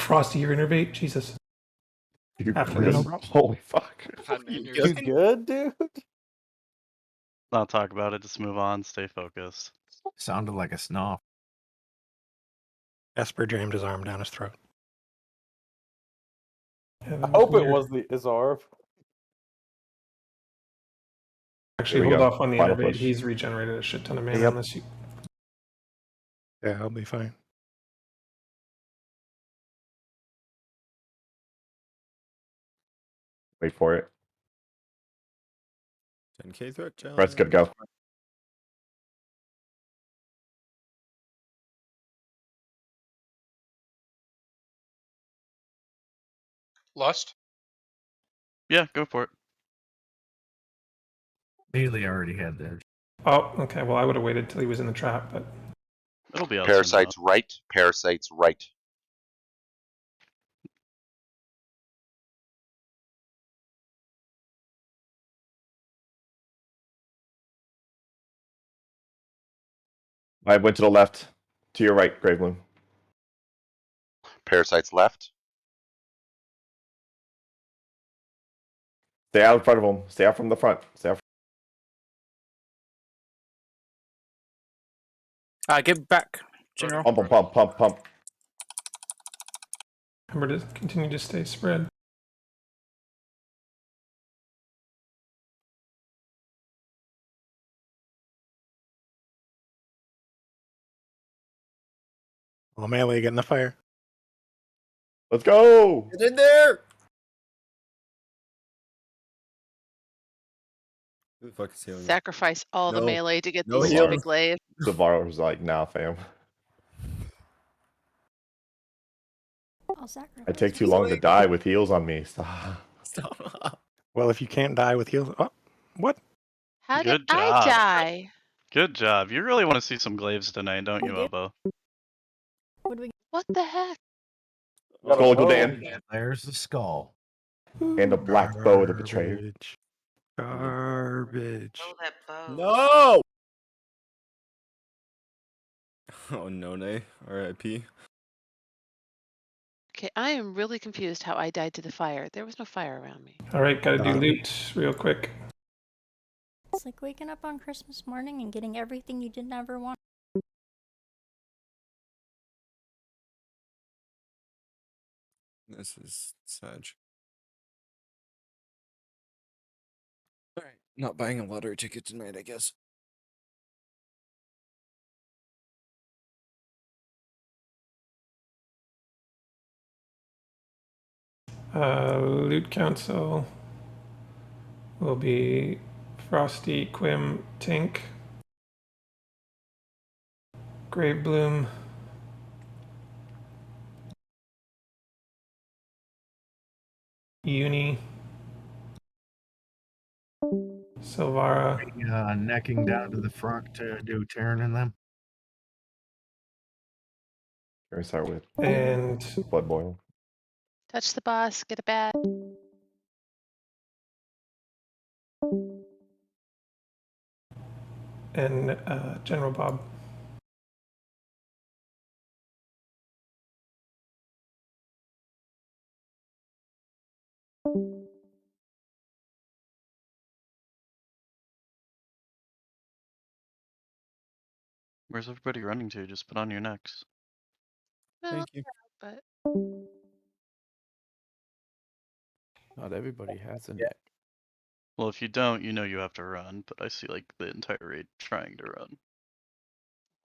Frosty, you're innervate? Jesus. After Really? this. Holy fuck. You good, dude? Not talk about it, just move on, stay focused. Sounded like a snuff. Esper jammed his arm down his throat. Yeah, I that hope it weird. was his arm. Actually, There we hold go. off on the Final innervate. push. He's regenerated a shit ton of mana Yep. unless you. Yeah, I'll be fine. Wait for it. 10k threat challenge. Brett's good to go. Lust? Yeah, go for it. Bailey already had theirs. Oh, okay. Well, I would have waited till he was in the trap, but It'll be out Parasites soon right. Parasites right. I went to the left. To your right, Graveloom. Parasites left. Stay out in front of him. Stay out from the front. Stay out. Get back, General. Pump him, pump, pump, pump. remember to continue to stay spread. Well, melee getting the fire. Let's go! Get in there! Who the fuck is healing? Sacrifice all the No. melee to get No these heal. stupid glaives. Savaro was like, nah, fam. I'll sacrifice. I take too long to die with heals on me. Stop. Stop. Well, if you can't die with heals. Oh, what? How Good did I job. die? Good job. You really want to see some glaives tonight, don't you, Obo? What the heck? Skull to Dan. There's the skull. And a black bow of the betrayer. Garbage. Oh, that bow. No! Oh, no, nay. R.I.P. Okay, I am really confused how I died to the fire. There was no fire around me. All right, gotta do loot real quick. It's like waking up on Christmas morning and getting everything you didn't ever want. This is sad. Alright, not buying a lottery ticket tonight, I guess. Loot council will be Frosty, Quim, Tink, Gravebloom, Uni, Silvara, Necking down to the front to do Terran in them. Can we start with and Blood Boil? Touch the boss, get a bat. General Bob. Where's everybody running to? Just put on your necks. Well, Thank you. but Not everybody has a neck. Well, if you don't, you know you have to run, but I see like the entire raid trying to run.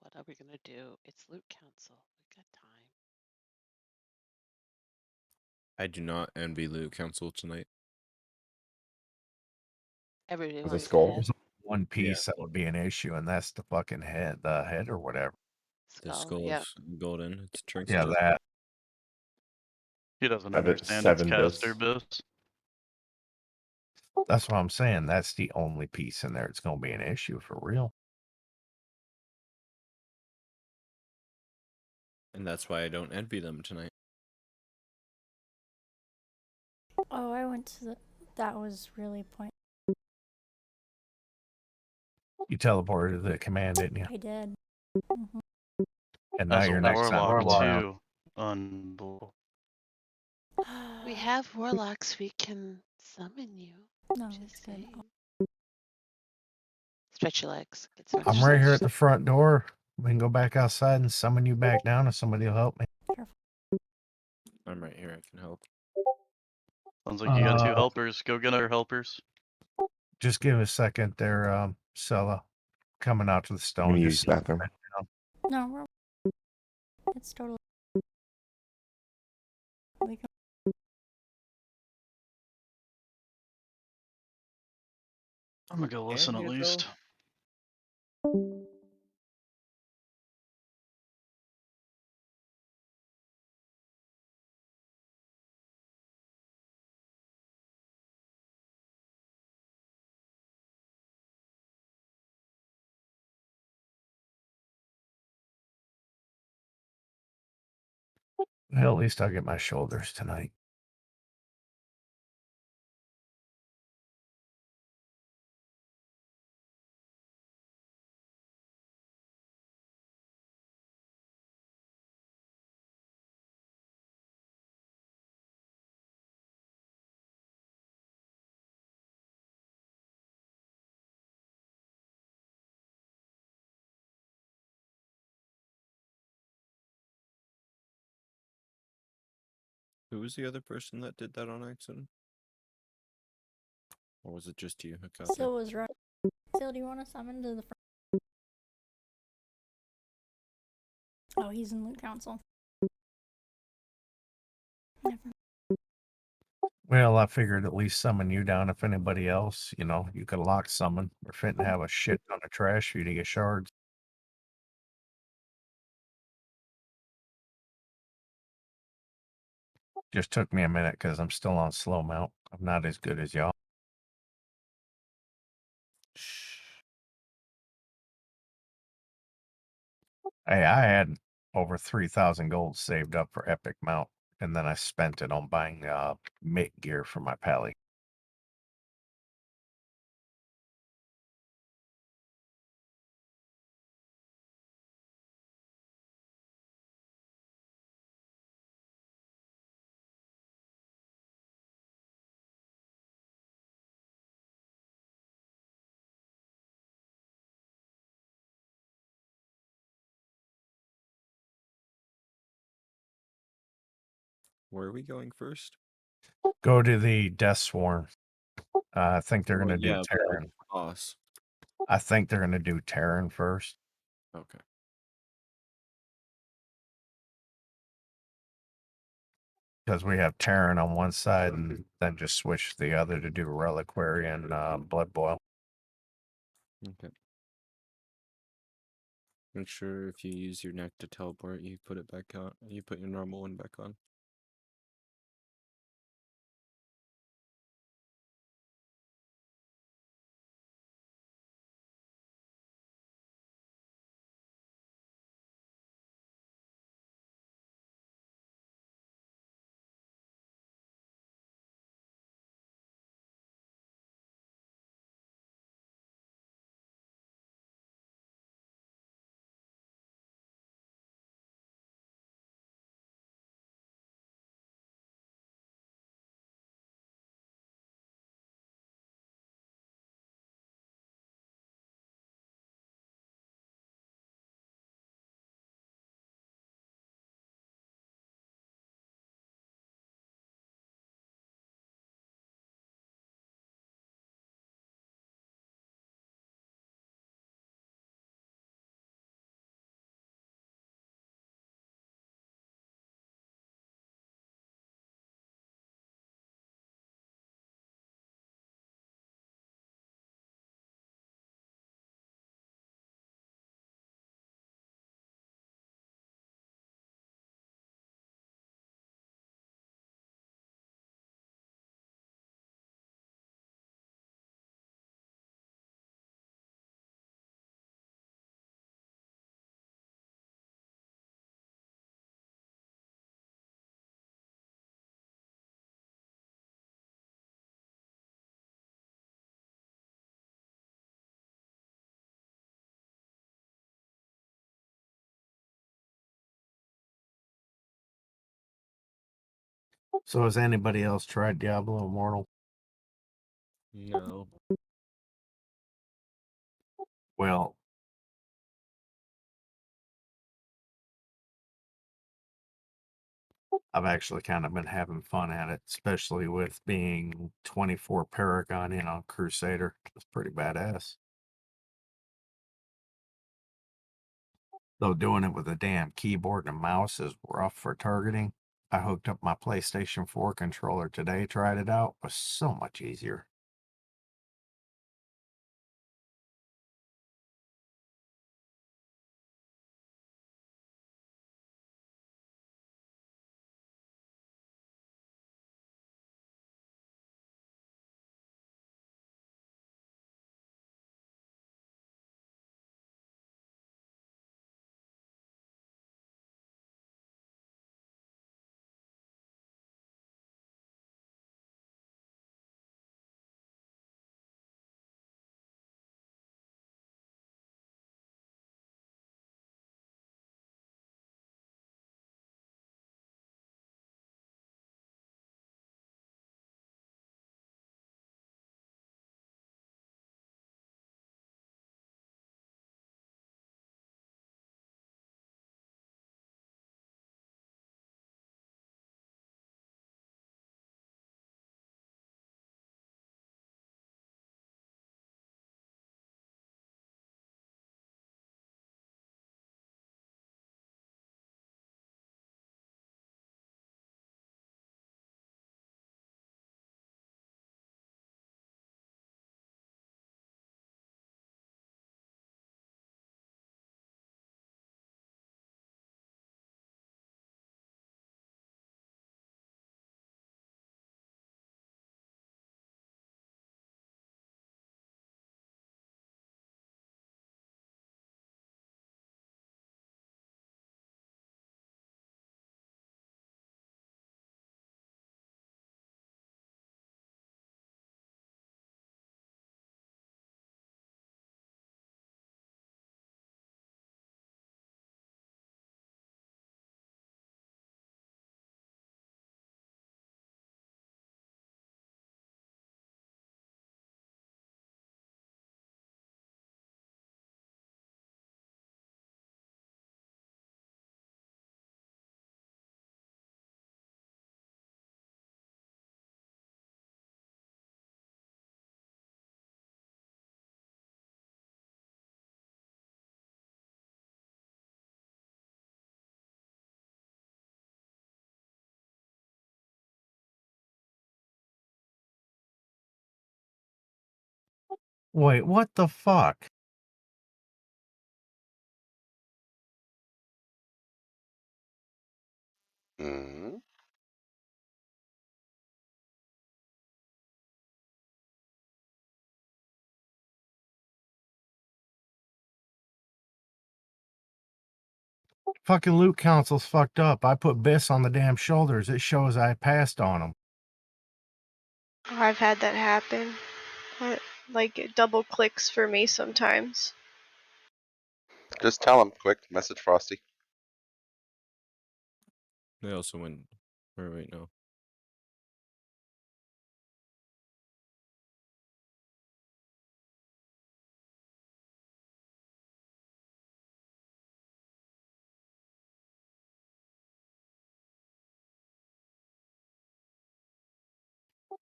what are we gonna do? It's loot council. We got time. I do not envy Loot Council tonight. Everybody Was it wants skull? head. One piece that would be an issue, and that's the fucking head, the head or whatever. The Skull, skull yeah. is golden. It's trinket. Yeah, that. He doesn't Have it understand its 7 caster bis. bis. That's what I'm saying. That's the only piece in there. It's going to be an issue for real. And that's why I don't envy them tonight. Oh, I went to the. That was really point. You teleported to the command, didn't you? I did. And now As a you're next on warlock Warlock. too. Unbelievable. We have warlocks. We can summon you. No, Just it's good. saying. Stretch your legs. Get some I'm right here exercise. at the front door. We can go back outside and summon you back down if somebody will help me. I'm right here. I can help. Sounds like you got 2 Uh, helpers. Go get our helpers. Just give a second there, Sella. Coming out to the I'm stone. gonna Just use the bathroom. No, it's totally. We can. I'm gonna go listen at least. Well, at least I'll get my shoulders tonight. Who was the other person that did that on accident? Or was it just you, Hikata? Still was right. Still, do you want to summon to the front? Oh, he's in loot council. Never. Well, I figured at least summon you down if anybody else, you could lock summon. We're fitting to have a shit ton of trash for you to get shards. Just took me a minute because I'm still on slow mount. I'm not as good as y'all. Hey, I had over 3,000 gold saved up for epic mount, and then I spent it on buying mate gear for my pally. Where are we going first? Go to the Death Sworn. I think they're gonna do yeah, but, like, Terran. boss. I think they're gonna do Terran first. Okay. Because we have Terran on one side and then just switch the other to do Reliquary and Blood Boil. Okay. Make sure if you use your neck to teleport, you put it back out. You put your normal one back on. So has anybody else tried Diablo Immortal? No. Well, I've actually kind of been having fun at it, especially with being 24 Paragon in on Crusader. It's pretty badass. Though doing it with a damn keyboard and mouse is rough for targeting. I hooked up my PlayStation 4 controller today, tried it out. It was so much easier. Wait, what the fuck? Fucking loot council's fucked up. I put Biss on the damn shoulders. It shows I passed on him. I've had that happen. Like it double clicks for me sometimes. Just tell him quick. Message Frosty. They also went. Or wait, no.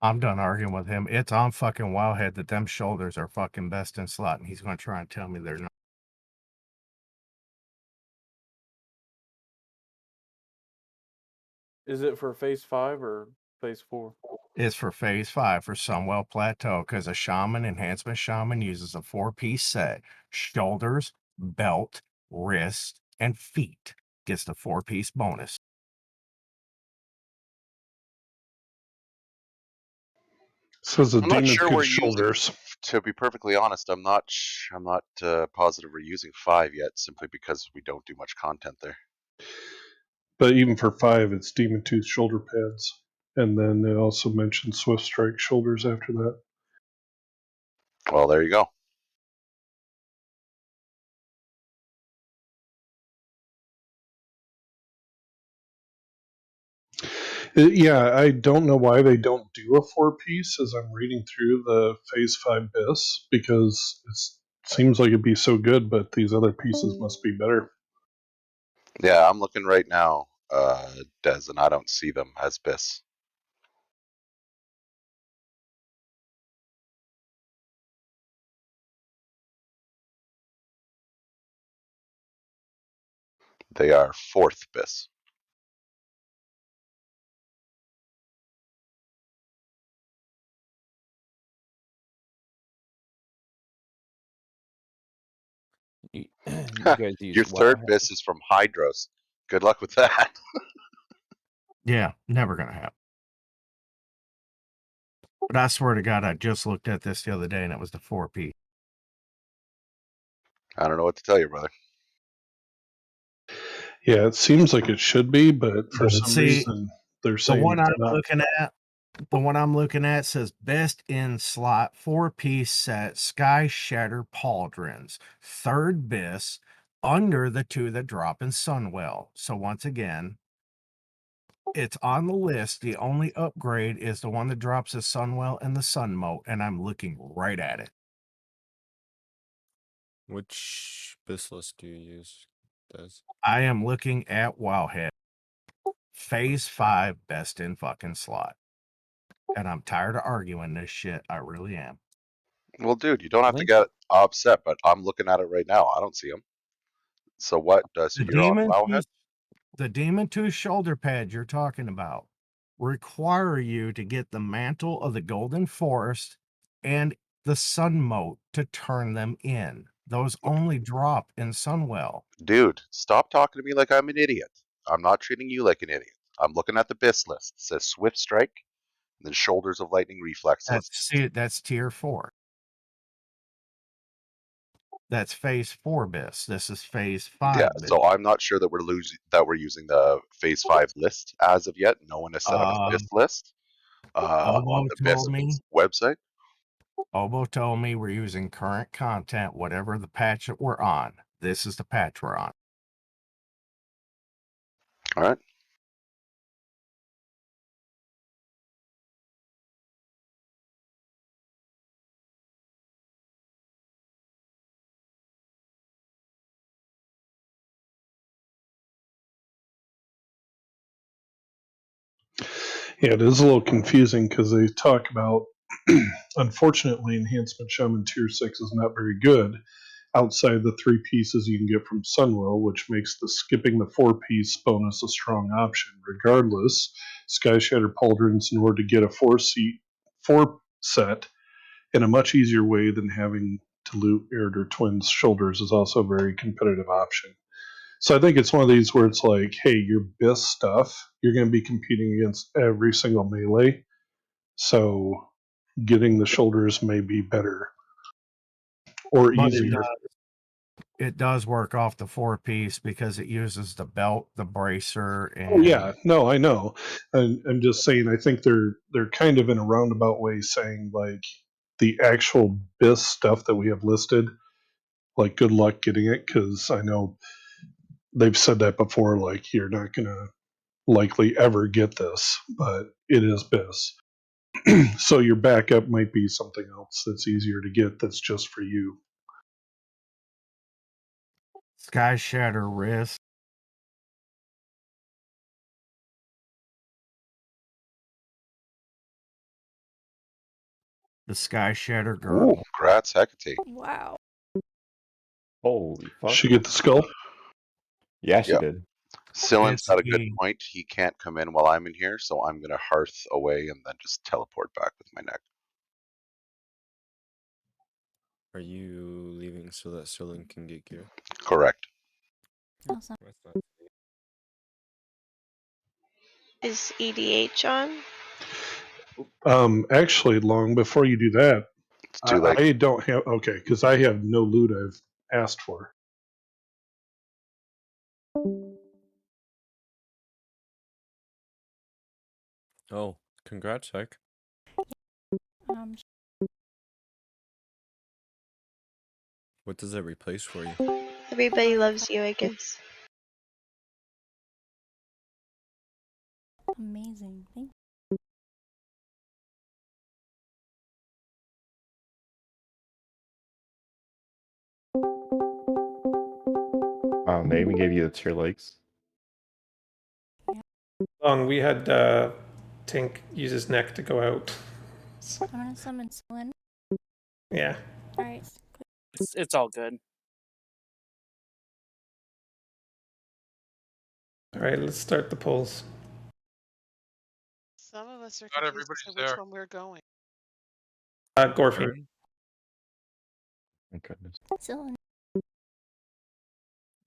I'm done arguing with him. It's on fucking Wowhead that them shoulders are fucking best in slot, and he's gonna try and tell me they're not. Is it for phase 5 or phase 4? It's for phase 5 for Sunwell Plateau because a shaman enhancement shaman uses a 4-piece set: shoulders, belt, wrist, and feet. Gets the 4-piece bonus. Says the I'm not demon sure we're good shoulders. To be perfectly honest, I'm not positive we're using 5 yet, simply because we don't do much content there. But even for 5, it's demon tooth shoulder pads, and then they also mentioned swift strike shoulders after that. Well, there you go. Yeah, I don't know why they don't do a 4-piece as I'm reading through the Phase 5 BIS, because it seems like it'd be so good, but these other pieces must be better. Yeah, I'm looking right now, Des, and I don't see them as BIS. They are 4th BIS. You guys use Your what? 3rd BIS is from Hydros. Good luck with that. Yeah, never gonna happen. But I swear to God, I just looked at this the other day and it was the 4-piece. I don't know what to tell you, brother. Yeah, it seems like it should be, but for some See, reason they're the saying one it's I'm not. looking at says best in slot 4-piece set Sky Shatter Pauldrons, 3rd BIS, under the 2 that drop in Sunwell. So once again, it's on the list. The only upgrade is the one that drops as Sunwell and the Sunmote, and I'm looking right at it. Which BIS list do you use, Des? I am looking at Wowhead. Phase 5 best in fucking slot. And I'm tired of arguing this shit. I really am. Well, dude, you don't have to Link? get upset, but I'm looking at it right now. I don't see them. So what? So The you're on Wowhead? Demon Tooth shoulder pads you're talking about require you to get the Mantle of the Golden Forest and the Sun Mote to turn them in. Those only drop in Sunwell. Dude, stop talking to me like I'm an idiot. I'm not treating you like an idiot. I'm looking at the BIS list. It says Swift Strike, and then Shoulders of Lightning Reflex list. That's tier 4. That's phase 4 BIS. This is phase 5 Yeah, BIS. so I'm not sure that we're using the Phase 5 list as of yet. No one has set up a BIS list on the BIS website. Obo told me we're using current content, whatever the patch that we're on. This is the patch we're on. All right. Yeah, it is a little confusing because they talk about, unfortunately, Enhancement Shaman Tier 6 is not very good outside the 3 pieces you can get from Sunwell, which makes the skipping the 4-piece bonus a strong option. Regardless, Sky Shatter Pauldrons, in order to get a 4 set in a much easier way than having to loot Nrrd Twins Shoulders, is also a very competitive option. So I think it's one of these where it's like, hey, your BIS stuff, you're going to be competing against every single melee. So getting the shoulders may be better or But easier. it does work off the 4-piece because it uses the belt, the bracer, and Oh yeah, no, I know. And I'm just saying, I think they're kind of in a roundabout way saying like the actual BIS stuff that we have listed, like good luck getting it, because I know they've said that before, like you're not gonna likely ever get this, but it is BIS. So your backup might be something else that's easier to get that's just for you. Sky Shatter wrist. The Sky Shatter girdle. Ooh, congrats, Hecate. Wow. Holy fuck. She get the skull? Yeah, she Yep. did. Sillen's got a good It's- point. He can't come in while I'm in here, so I'm gonna hearth away and then just teleport back with my neck. Are you leaving so that Sterling can get gear? Correct. Awesome. Is EDH on? Actually, long before you do that, It's too late. I don't have okay because I have no loot I've asked for. Oh, congrats, Heck. What does that replace for you? Everybody loves you, I guess. Amazing. Thank Wow, they even gave you the tier likes. We had Tink use his neck to go out. I'm gonna summon Celine. Yeah. Alright. It's all good. All right, let's start the polls. Some of us are Not confused as to everybody's which there. one we're going. Gorfy. Thank goodness. Celine.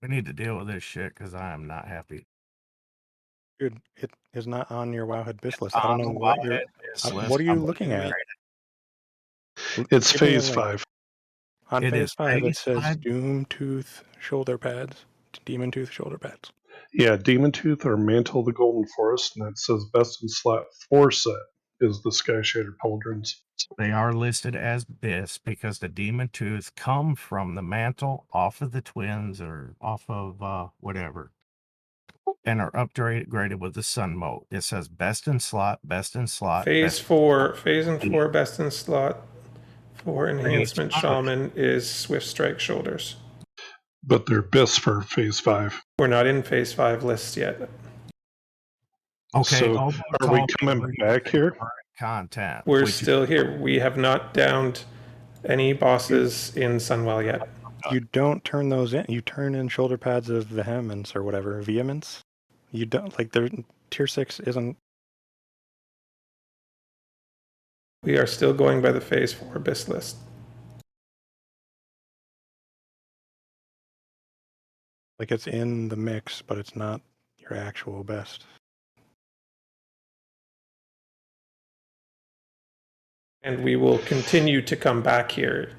We need to deal with this shit because I am not happy. Dude, it is not on your Wowhead BIS list. I On don't know the what you're. Wildhead BIS list, What are you I'm looking at? It's Give me a phase link. 5. On It phase is 5, it phase says 5? Doomtooth shoulder pads. Demon Tooth shoulder pads. Yeah, Demon Tooth or Mantle of the Golden Forest, and it says best in slot 4 set is the Sky Shader Pauldrons. They are listed as BIS because the Demon Tooth come from the mantle off of the twins or off of whatever, and are upgraded with the Sun Mode. It says best in slot, best in slot. Phase best 4, phase and 4, best in slot for enhancement Phase 5. shaman is Swift Strike shoulders. But they're BIS for phase 5. We're not in phase 5 list yet. Okay, So Obo are we told me coming we're back using here? current content. We're which still here. We have not downed any bosses in Sunwell yet. You don't turn those in. You turn in shoulder pads of vehemence or whatever. Vehemence? You don't, like, tier 6 isn't. We are still going by the phase 4 BIS list. Like, it's in the mix, but it's not your actual best. And we will continue to come back here.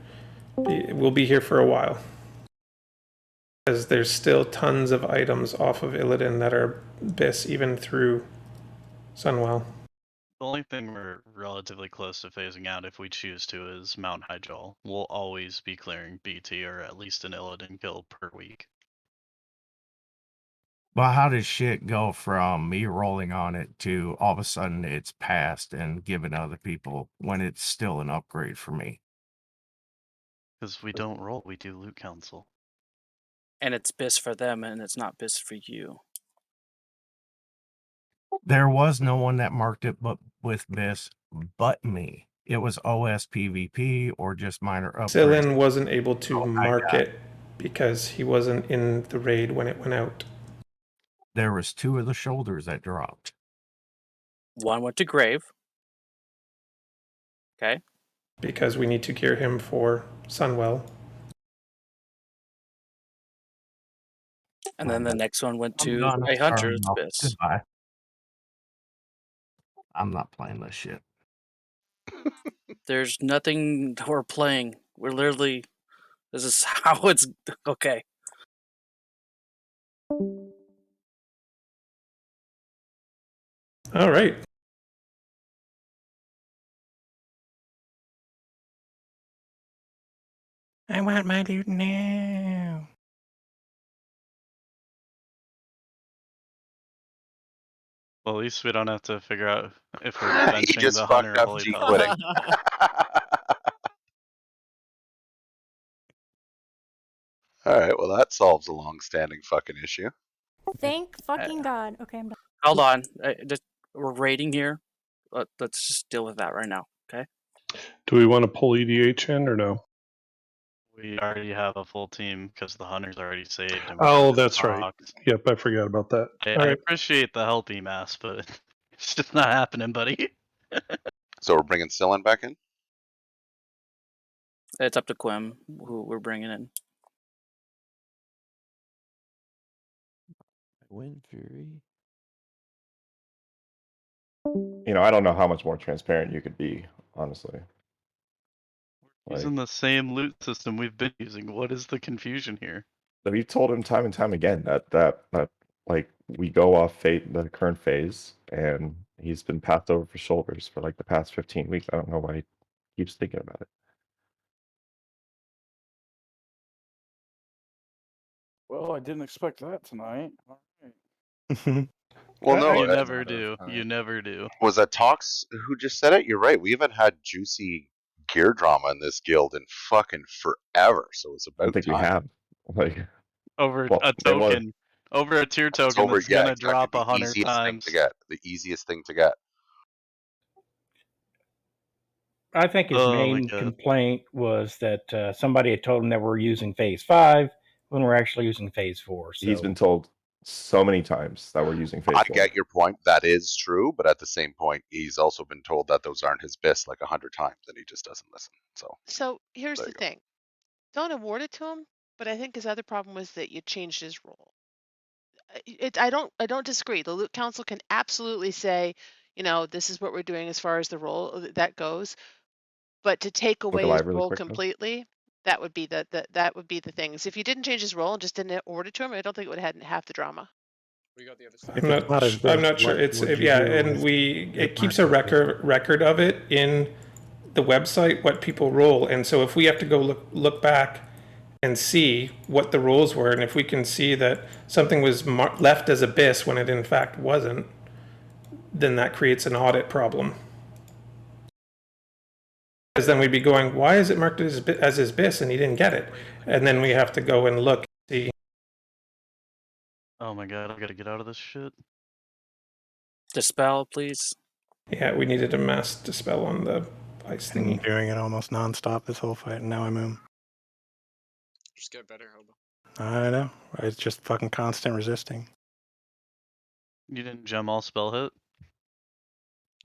We'll be here for a while. Because there's still tons of items off of Illidan that are BIS even through Sunwell. The only thing we're relatively close to phasing out if we choose to is Mount Hyjal. We'll always be clearing BT or at least an Illidan kill per week. Well, how does shit go from me rolling on it to all of a sudden it's passed and given other people when it's still an upgrade for me? Because we don't roll, we do loot council. And it's BIS for them, and it's not BIS for you. There was no one that marked it but with BIS but me. It was OS PvP or just minor upgrades. Sillin wasn't able to mark it because he wasn't in the raid when it went out. There was 2 of the shoulders that dropped. One went to Grave. Okay. Because we need to gear him for Sunwell. And then the next one went I'm to done. a Hunter's Sorry, no. BIS. Goodbye. I'm not playing this shit. There's nothing we're playing. We're literally, this is how it's, okay. All right. I want my loot now. Well, at least we don't have to figure out if we're He benching just the fucked Hunter up Holy G Pal. quitting. Alright, well that solves a long-standing fucking issue. Thank fucking God. Okay, I'm done. Hold on. We're raiding here. Let's just deal with that right now. Okay. Do we want to pull EDH in or no? We already have a full team because the Hunter's already saved. And Oh, we're that's right. locked. Yep, I forgot about that. I All right. appreciate the help, Mass, but it's just not happening, buddy. So we're bringing Sillin back in? It's up to Quim, who we're bringing in. Wind Fury. You know, I don't know how much more transparent you could be, honestly. Using the same loot system we've been using. What is the confusion here? We've told him time and time again that like we go off the current phase, and he's been passed over for shoulders for like the past 15 weeks. I don't know why he keeps thinking about it. Well, I didn't expect that tonight. All right. Well, no, You But never do. You never do. was that Tox who just said it? You're right. We haven't had juicy gear drama in this guild in fucking forever. So it's I don't about think we time. have. Like, Over well, a it was. token. Over a tier It's token over. that's Yeah, gonna exactly. drop The 100 easiest thing times. to get. The easiest thing to get. I think his Oh my main god. complaint was that somebody had told him that we're using phase 5 when we're actually using phase 4. So He's been told so many times that we're using phase I 4. get your point. That is true, but at the same point, he's also been told that those aren't his bits like 100 times, and he just doesn't listen. So here's There the you go. thing. Don't award it to him, but I think his other problem was that you changed his role. I don't disagree. The Loot Council can absolutely say, you know, this is what we're doing as far as the role that goes. But to take Look away his alive really role quick, though. completely, that would be that would be the things. If you didn't change his role and just didn't award it to him, I don't think it would have had half the drama. We got the other side. If it's not his I'm best, not sure. what It's would you yeah, do and if it it keeps weren't a his business? record of it in the website what people roll, and so if we have to go look back and see what the rules were, and if we can see that something was left as abyss when it in fact wasn't, then that creates an audit problem. Because then we'd be going, why is it marked as his bis and he didn't get it? And then we have to go and look and see. Oh my god, I gotta get out of this shit. Dispel, please. Yeah, we needed a mass dispel on the ice And thingy. doing it almost nonstop this whole fight, and now I'm in. Just get better, Hobo. I know. It's just fucking constant resisting. You didn't gem all spell hit?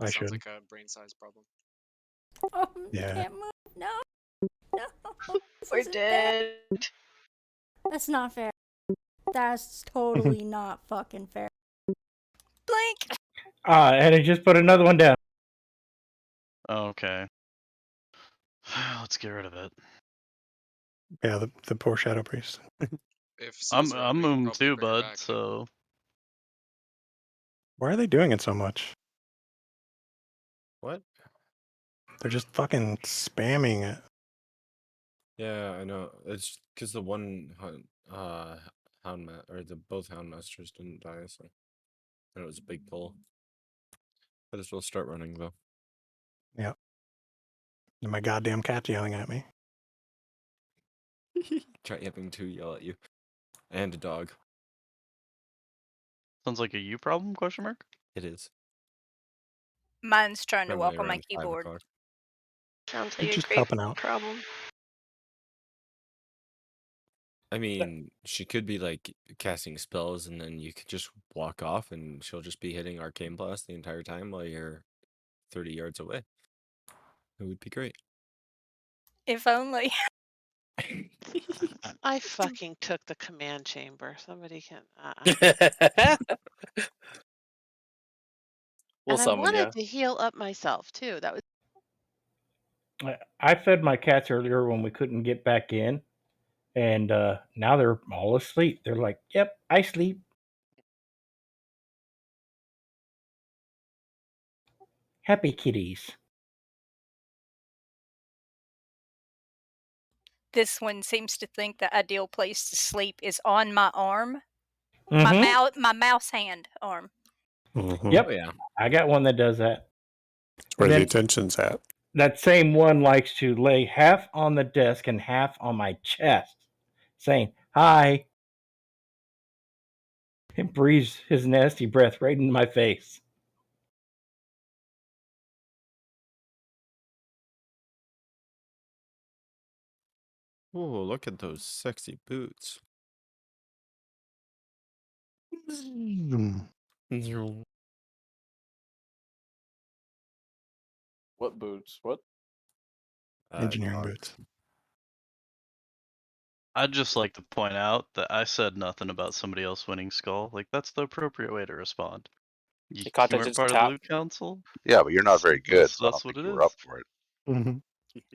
I Sounds should. like a brain size problem. Oh, Yeah. can't move. No. No. This We're isn't fair. dead. That's not fair. That's totally not fucking fair. Blink. and I just put another one down. Okay. Let's get rid of it. Yeah, the poor Shadow Priest. If I'm Seal's right, we can probably too, bring her bud, back. so Why are they doing it so much? What? They're just fucking spamming it. Yeah, I know. It's because the one both Houndmasters didn't die, so and it was a big pull. Might as well start running though. Yep. And my goddamn cat's yelling at me. Try having two yell at you, and a dog. sounds like a you problem? Question mark. It is. Mine's trying to Primarily walk on my around 5 keyboard. o'clock. Sounds You're like a just great helping out. problem. I mean, she could be like casting spells, and then you could just walk off, and she'll just be hitting Arcane Blast the entire time while you're 30 yards away. It would be great. If only. I fucking took the command chamber. Somebody can. We'll And I summon wanted ya. to heal up myself too. That was I fed my cats earlier when we couldn't get back in, and now they're all asleep. They're like, "Yep, I sleep." Happy kitties. This one seems to think the ideal place to sleep is on my arm. Mm-hmm. My mouse hand arm. Mm-hmm. Yep. Oh yeah. I got one that does that. Where And the then attention's at. that same one likes to lay half on the desk and half on my chest, saying, "Hi." And breathes his nasty breath right in my face. Oh, look at those sexy boots. What boots? What? Engineering Dog. boots. I'd just like to point out that I said nothing about somebody else winning Skull. Like, that's the appropriate way to respond. You weren't contacted part of the tap. loot council? Yeah, but you're not very good, so I That's don't what think it you were is. up for it. Mm-hmm.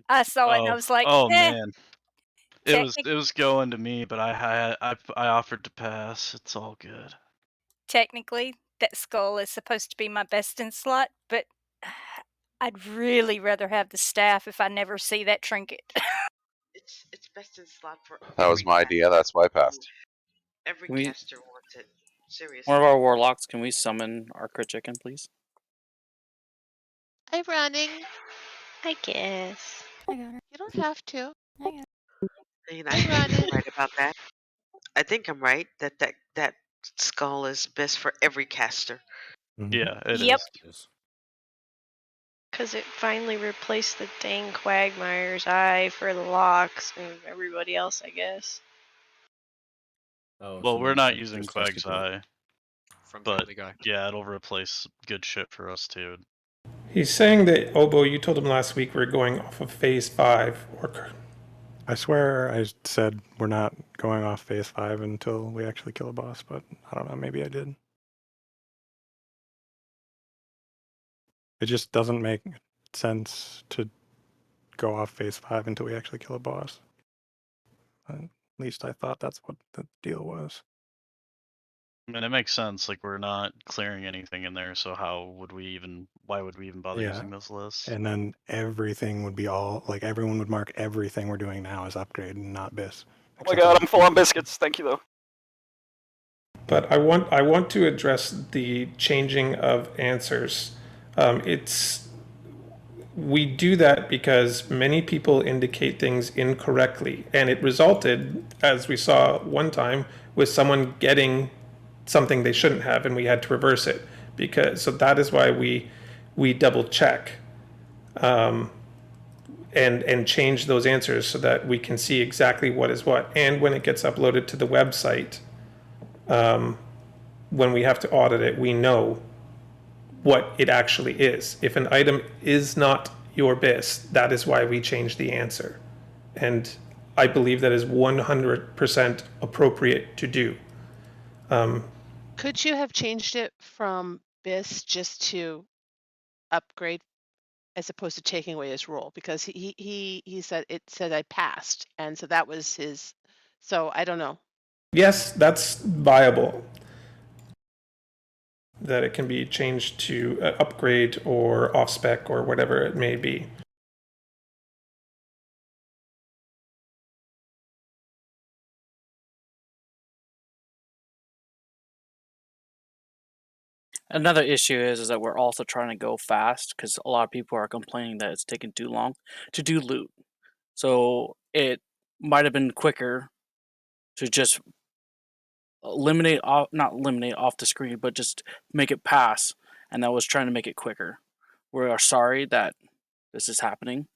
I saw it and I was like, oh eh. man. It was going to me, but I offered to pass. It's all good. Technically, that skull is supposed to be my best in slot, but I'd really rather have the staff if I never see that trinket. it's best in slot for That was my idea. That's why I passed. every We- caster wants it. One Seriously. of our warlocks, can we summon our crit chicken, please? I'm running. I guess. I got her. You don't have to. I got her. You know, I I'm think running. I'm right about that. I think I'm right that skull is best for every caster. Yeah, it Yep. is. Because it finally replaced the dang Quagmire's eye for the locks and everybody else, I guess. Oh, Well, so we're then not Quag's using just supposed to Quag's do it. Eye, From but Family Guy. yeah, it'll replace good shit for us too. He's saying that, Obo, you told him last week we're going off of phase 5. I swear I said we're not going off phase 5 until we actually kill a boss, but I don't know, maybe I did. It just doesn't make sense to go off phase 5 until we actually kill a boss. At least I thought that's what the deal was. I mean, it makes sense. Like, we're not clearing anything in there, so why would we even bother Yeah. using this list? And then everything would be like everyone would mark everything we're doing now as upgrade and not bis. Oh my god, I'm full on biscuits. Thank you though. But I want to address the changing of answers. We do that because many people indicate things incorrectly, and it resulted, as we saw one time, with someone getting something they shouldn't have, and we had to reverse it. So that is why we double check and change those answers so that we can see exactly what is what. And when it gets uploaded to the website, when we have to audit it, we know what it actually is. If an item is not your BIS, that is why we change the answer. And I believe that is 100% appropriate to do. Could you have changed it from BIS just to upgrade as opposed to taking away his role? Because he said it said I passed, and so that was his. So I don't know. Yes, that's viable. That it can be changed to upgrade or off spec or whatever it may be. Another issue is that we're also trying to go fast because a lot of people are complaining that it's taking too long to do loot. So it might have been quicker to just not eliminate off the screen, but just make it pass. And that was trying to make it quicker. We are sorry that this is happening,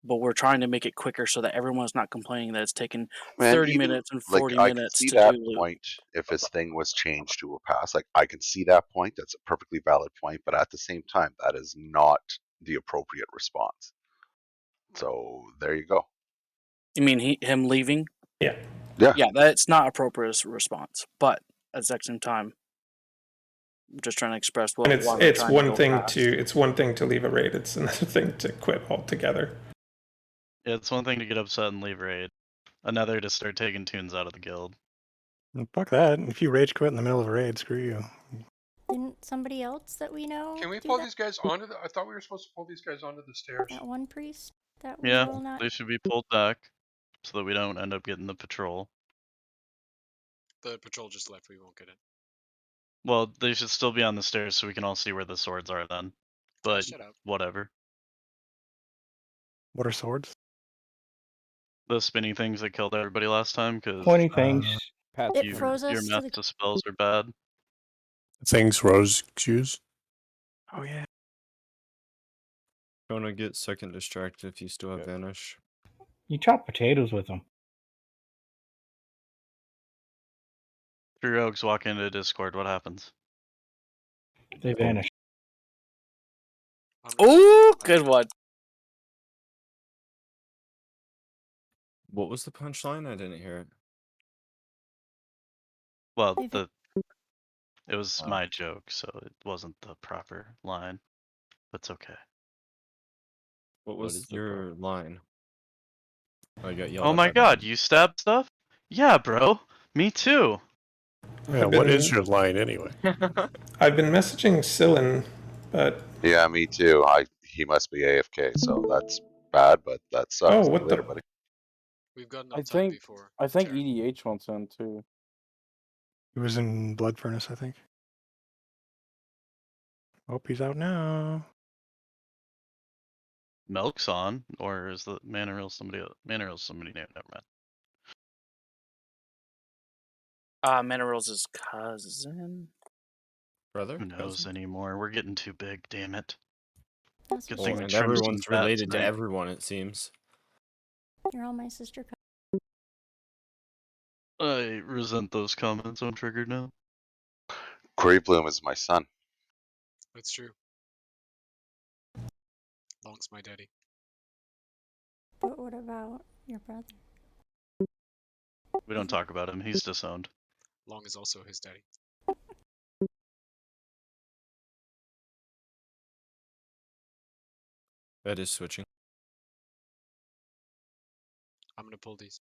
but we're trying to make it quicker so that everyone's not complaining that it's taking 30 minutes and 40 I can minutes see to that do loot. point if his thing was changed to a pass. Like I can see that point. That's a perfectly valid point. But at the same time, that is not the appropriate response. So there you go. You mean him leaving? Yeah. Yeah. Yeah, that's not appropriate response. But at the same time, I'm just trying to express And why we're it's trying one to go thing fast. it's one thing to leave a raid. It's another thing to quit altogether. Yeah, it's one thing to get upset and leave raid, another to start taking tunes out of the guild. And fuck that. If you rage quit in the middle of a raid, screw you. Didn't somebody else that we know Can we do pull that? these guys onto the? I thought we were supposed to pull these guys onto the stairs. That one priest that we Yeah, will not. they should be pulled back so that we don't end up getting the patrol. The patrol just left. We won't get it. Well, they should still be on the stairs so we can all see where the swords are then. But shut up. whatever. What are swords? The spinny things that killed everybody last time because Pointy things. It froze your us to the. master spells are bad. Things Rose use. Oh yeah. Don't wanna get second distracted if you still have vanish. You chop potatoes with them. Three rogues walk into Discord, what happens? They vanish. Ooh, good one. What was the punchline? I didn't hear it. Well, it was my joke, so it wasn't the proper line. But it's okay. What was your line? I got yelled Oh at my by god, you stab stuff? Yeah, bro. Me too. Yeah, what is your line anyway? I've been messaging Sillin, but Yeah, me too. He must be AFK, so that's bad. But that sucks. Oh, See what you later, the- buddy. We've gotten I outside think before. EDH wants in too. He was in Blood Furnace, I think. Hope he's out now. Milk's on, or is the Manaril somebody else? Manaril somebody named. Never mind. Minerals' cousin. Brother? Who knows Cousin? anymore? We're getting too big. Damn it. That's Good for thing Well, we sure. and trimmed some everyone's fat related to tonight. everyone, it seems. You're all my sister cousins. I resent those comments. I'm triggered now. Corey Bloom is my son. That's true. Long's my daddy. But what about your brother? We don't talk about him. He's disowned. Long is also his daddy. That is switching. I'm gonna pull these.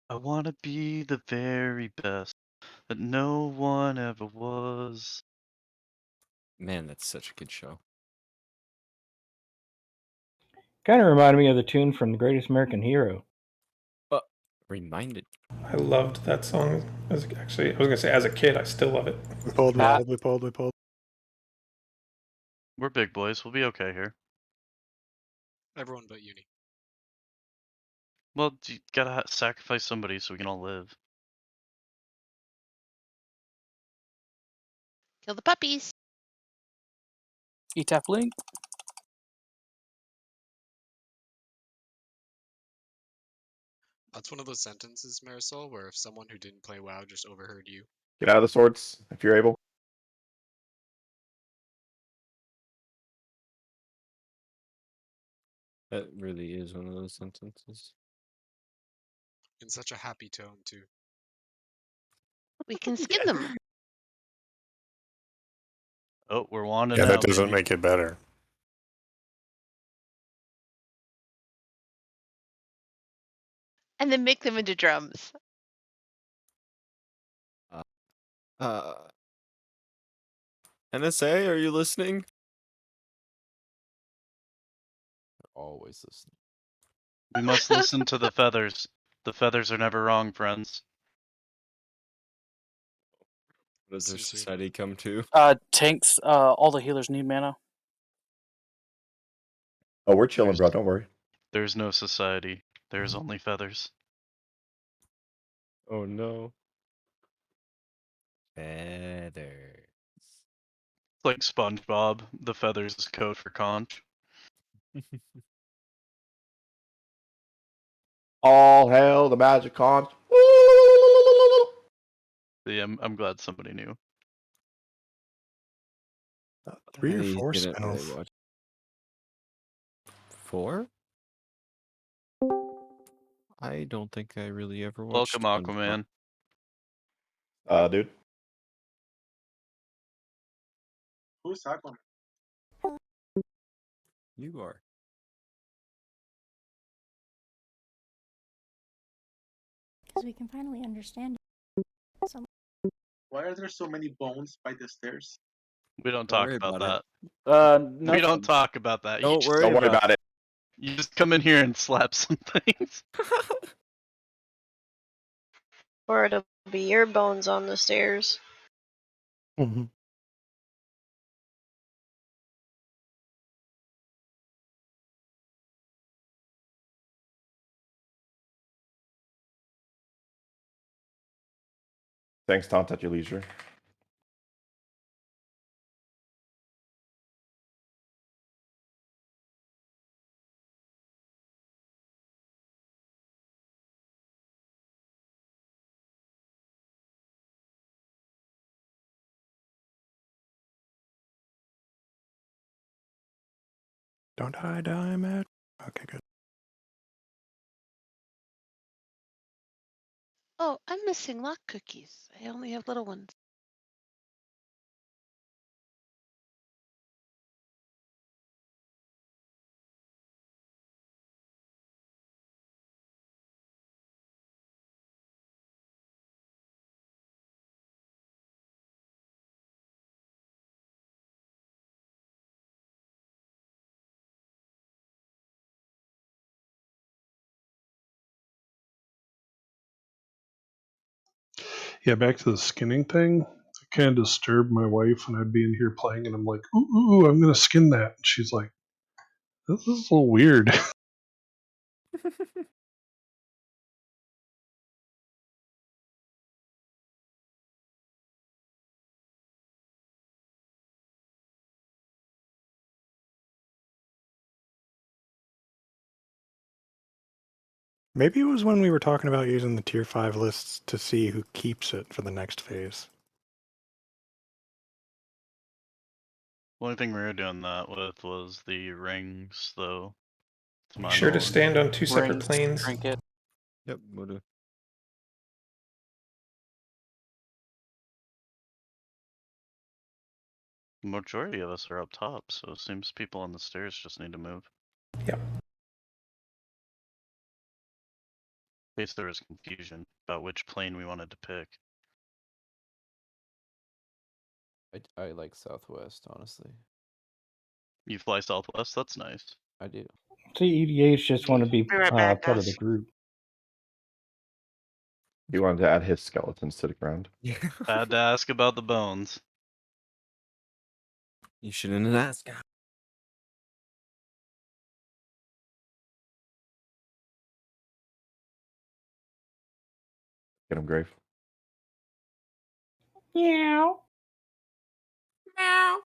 I wanna be the very best that no one ever was. Man, that's such a good show. Kind of reminded me of the tune from The Greatest American Hero. Reminded. I loved that song. Actually, I was gonna say as a kid, I still love it. We pulled. We're big boys. We'll be okay here. Everyone but Uni. Well, you gotta sacrifice somebody so we can all live. Kill the puppies. ETAP link. That's one of those sentences, Marisol, where if someone who didn't play WoW just overheard you. Get out of the swords if you're able. That really is one of those sentences. In such a happy tone, too. We can skin them. Oh, we're wanding Yeah, now, that doesn't baby. make it better. And then make them into drums. NSA, are you listening? Always listening. We must listen to the feathers. The feathers are never wrong, friends. What does our Seriously. society come to? Tanks. All the healers need mana. Oh, we're chilling, bro. Don't worry. There's no society. There's only feathers. Oh no. Feathers. It's like SpongeBob. The feathers is code for conch. All hail the magic conch. See, I'm glad somebody knew. 3 or I 4 didn't really spin-off. watch. 4? I don't think I really ever watched Welcome, SpongeBob. Aquaman. Dude. Who's Aquaman? You are. Because we can finally understand some. Why are there so many bones by the stairs? We don't Don't talk worry about about that. Nothing. We don't talk about that. Don't worry Don't worry about about it. You just come in here and slap some things. Or it'll be your bones on the stairs. Thanks, Taunt at your leisure. Don't hide, I'm at. Okay, good. Oh, I'm missing lock cookies. I only have little ones. Yeah, back to the skinning thing. It kind of disturbed my wife when I'd be in here playing, and I'm like, ooh, I'm gonna skin that. And she's like, this is a little weird. Maybe it was when we were talking about using the tier 5 lists to see who keeps it for the next phase. The only thing we were doing that with was the rings, though. To Be my sure to knowledge. stand on 2 separate Rings, planes. trinket. Yep, will do. Majority of us are up top, so it seems people on the stairs just need to move. Yep. In case there was confusion about which plane we wanted to pick. I like Southwest, honestly. You fly Southwest, that's nice. I do. See, EDH just want to be Be right back, part of the guys. group. He wanted to add his skeletons to the ground. Had to ask about the bones. You shouldn't have asked. Get him, Grave. Meow. Meow.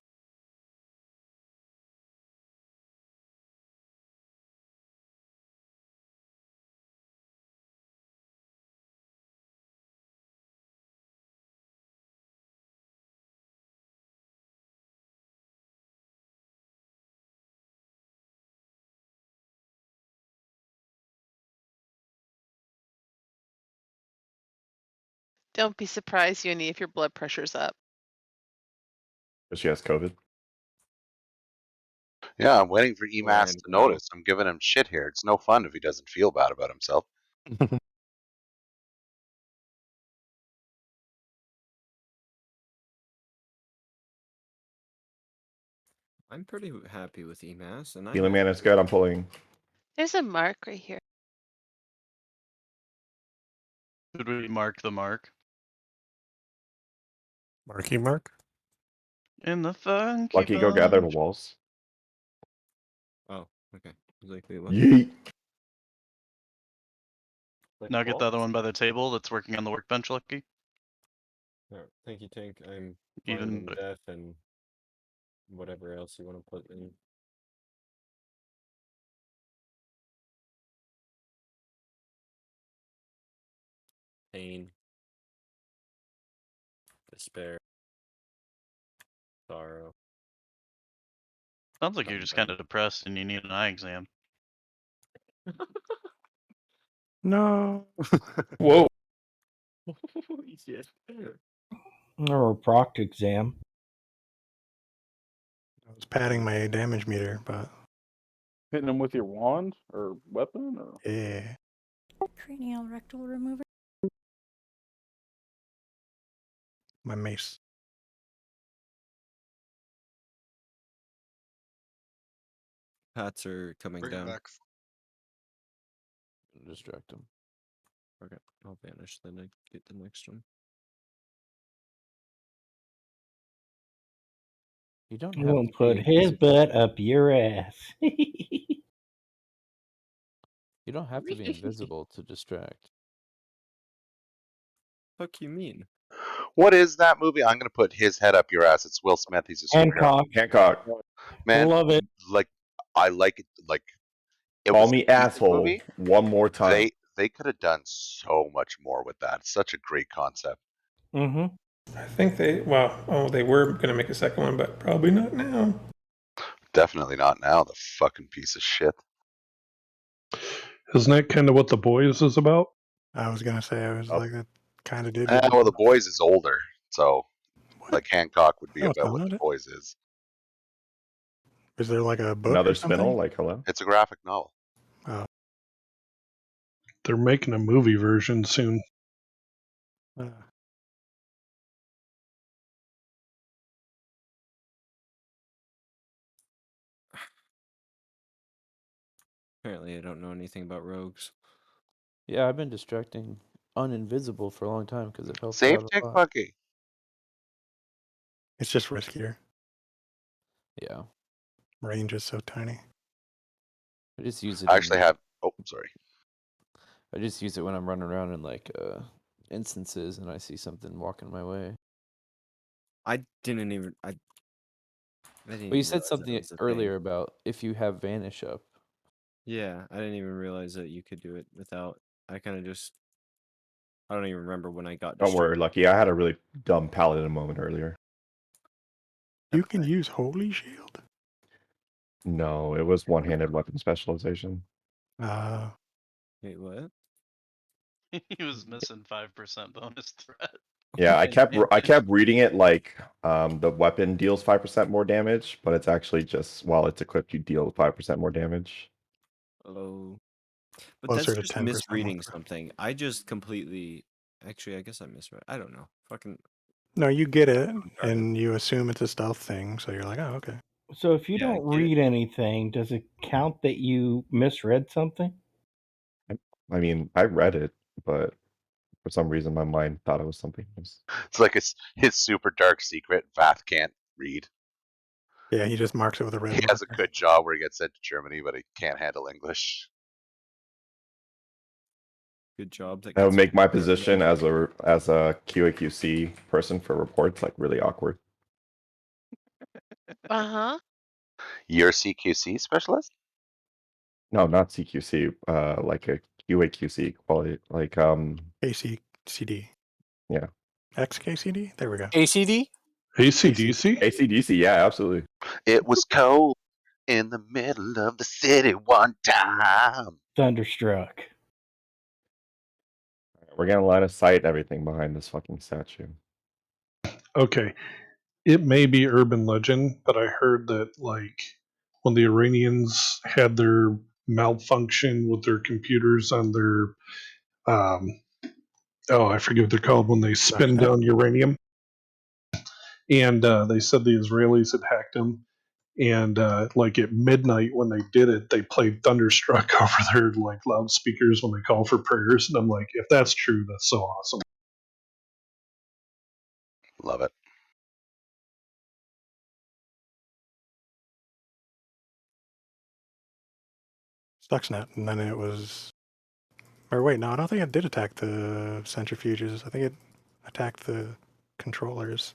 Don't be surprised, Uni, if your blood pressure's up. Because she has COVID. Yeah, I'm waiting for EMAS Ryan to Crow. notice. I'm giving him shit here. It's no fun if he doesn't feel bad about himself. I'm pretty happy with EMAS, and Healing man is good. I'm pulling. There's a mark right here. Should we mark the mark? Marky Mark? In the funky Lucky, go gather the bunch. walls. Oh, okay. I was like, wait, what? Yeet. Now get the other one by the table that's working on the workbench, Lucky. Alright, thank you, Tank. I'm Even finding b- death and whatever else you want to put in. Pain. Despair. Sorrow. Sounds like you're just kind of depressed and you need an eye exam. No. Whoa. Holy shit. Or a proct exam. I was padding my damage meter, but Hitting them with your wand or weapon or yeah. Cranial rectal remover. My mace. Pats are coming Bring him down. back. distract them. Okay, I'll vanish then I get the next one. You don't He have won't to put be his invisible. butt up your ass. You don't have to be invisible to distract. Fuck you mean? What is that movie? I'm gonna put his head up your ass. It's Will Smith. He's a superhero. Hancock. Hancock. Man, Love it. like I like it. Like it Call was a me decent asshole movie. one more time. They could have done so much more with that. It's such a great concept. Mm-hmm. I think they they were gonna make a second one, but probably not now. Definitely not now. The fucking piece of shit. Isn't that kind of what The Boys is about? I was gonna say I was Oh. like that kind of did get Well, The Boys is older, so what? like Hancock would be No, it's about what not. The Boys is. Is there like a book Another or something? spinel, like hello. It's a graphic novel. Oh. They're making a movie version soon. Apparently I don't know anything about rogues. Yeah, I've been distracting uninvisible for a long time because it helped Save out a tick lot. monkey. It's just riskier. Yeah. Range is so tiny. I just use it. I actually have. Oh, sorry. I just use it when I'm running around in like instances and I see something walking my way. I didn't even. I didn't Well, you even said realize that something was a earlier thing. about if you have vanish up. Yeah, I didn't even realize that you could do it without. I kind of just. I don't even remember when I got Don't worry, distracted. Lucky. I had a really dumb paladin moment earlier. You can use Holy Shield. No, it was one-handed weapon specialization. Wait, what? He was missing 5% bonus threat. Yeah, I kept reading it like the weapon deals 5% more damage, but it's actually just while it's equipped, you deal 5% more damage. Oh, but Closer that's to just 10% more misreading threat. something. I just completely. Actually, I guess I misread. I don't know. Fucking. No, you get it, Retarded. and you assume it's a stealth thing, so you're like, oh, okay. So if you Yeah, I don't get it. read anything, does it count that you misread something? I mean, I read it, but for some reason my mind thought it was something else. It's like his super dark secret. Vath can't read. Yeah, he just marks it with a red He has a marker. good job where he gets sent to Germany, but he can't handle English. Good job. That That would gets make my people to position Germany. as a QAQC person for reports like really awkward. Uh-huh. You're a CQC specialist? No, not CQC, like a QAQC quality, like ACCD. yeah. XKCD? There we go. ACD? ACDC? ACDC, yeah, absolutely. It was cold in the middle of the city one time. Thunderstruck. We're gonna line of sight everything behind this fucking statue. Okay. It may be urban legend, but I heard that like when the Iranians had their malfunction with their computers on their I forget what they're called when they spin Darknet. down uranium, and they said the Israelis had hacked them. And like at midnight when they did it, they played Thunderstruck over their like loudspeakers when they call for prayers. And I'm like, if that's true, that's so awesome. Love it. Stuxnet, and then it was. Or wait, no, I don't think it did attack the centrifuges. I think it attacked the controllers.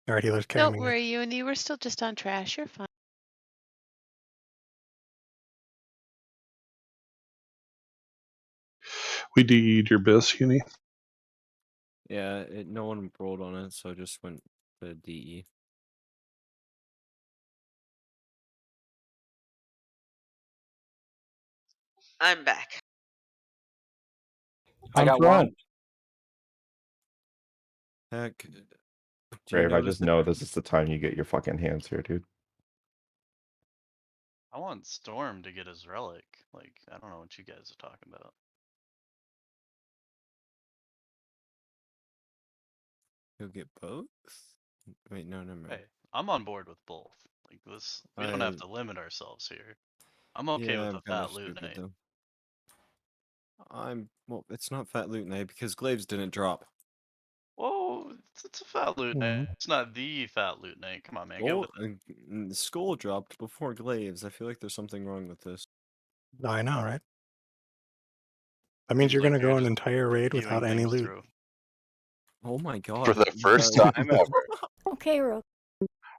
All right, healers carry Don't me. worry, Uni. We're still just on trash. You're fine. We DE'd your best, Uni. Yeah, no one rolled on it, so I just went to DE. I'm back. I I'm got front. one. Heck, do you Grave, I notice just that? know this is the time you get your fucking hands here, dude. I want Storm to get his relic. Like, I don't know what you guys are talking about. You'll get both? Wait, no, never mind. Hey, I'm on board with both. Like this, we don't have to limit ourselves here. I'm okay Yeah, with I'm a kind of fat loot stupid night. though. Well, it's not Fat Loot Night because Glaives didn't drop. Whoa, it's a fat loot night. Mhm. It's not the fat loot night. Come on, man, get with it. The Skull dropped before Glaives. I feel like there's something wrong with this. I know, right? That means Seems you're like going to you're go an just entire raid viewing without any things loot. through. Oh my god. For the first time ever. Okay, Rook.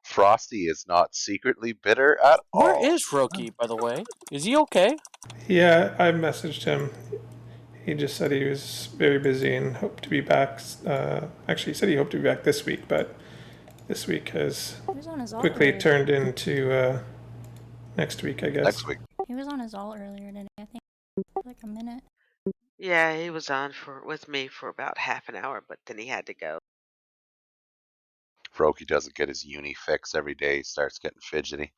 Frosty is not secretly bitter at Where all. is Roki, by the way? Is he okay? Yeah, I messaged him. He just said he was very busy and hoped to be back. Actually, he said he hoped to be back this week, but this week has He was on his all quickly earlier. turned into next week, I guess. Next week. He was on his all earlier today, I think. For like a minute. Yeah, he was on with me for about half an hour, but then he had to go. Froky doesn't get his uni fix every day. He starts getting fidgety.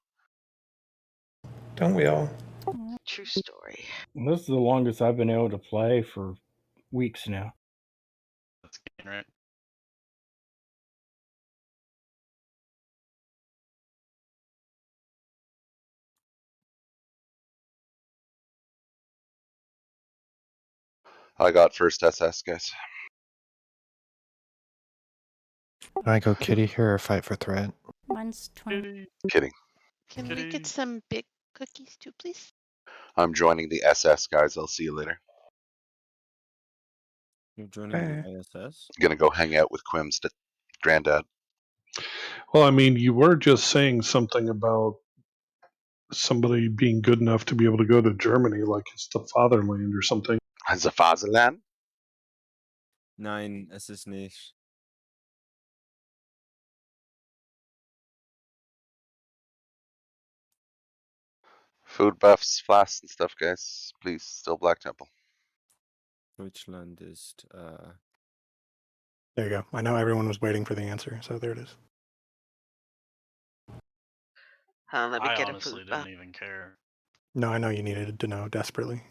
Don't we all? True story. This is the longest I've been able to play for weeks now. That's right. I got first SS, guys. Can I go kitty here or fight for threat? Mine's 20. Kidding. Can we get some big cookies too, please? I'm joining the SS, guys. I'll see you later. You're joining the ISS? Gonna go hang out with Quim's granddad. Well, I mean, you were just saying something about somebody being good enough to be able to go to Germany, like it's the fatherland or something. The fatherland? 9 SS nicht. Food buffs, flasks, and stuff, guys. Please, still Black Temple. Deutschland ist, There you go. I know everyone was waiting for the answer, so there it is. Let me I get a honestly food. didn't even care. No, I know you needed to know desperately.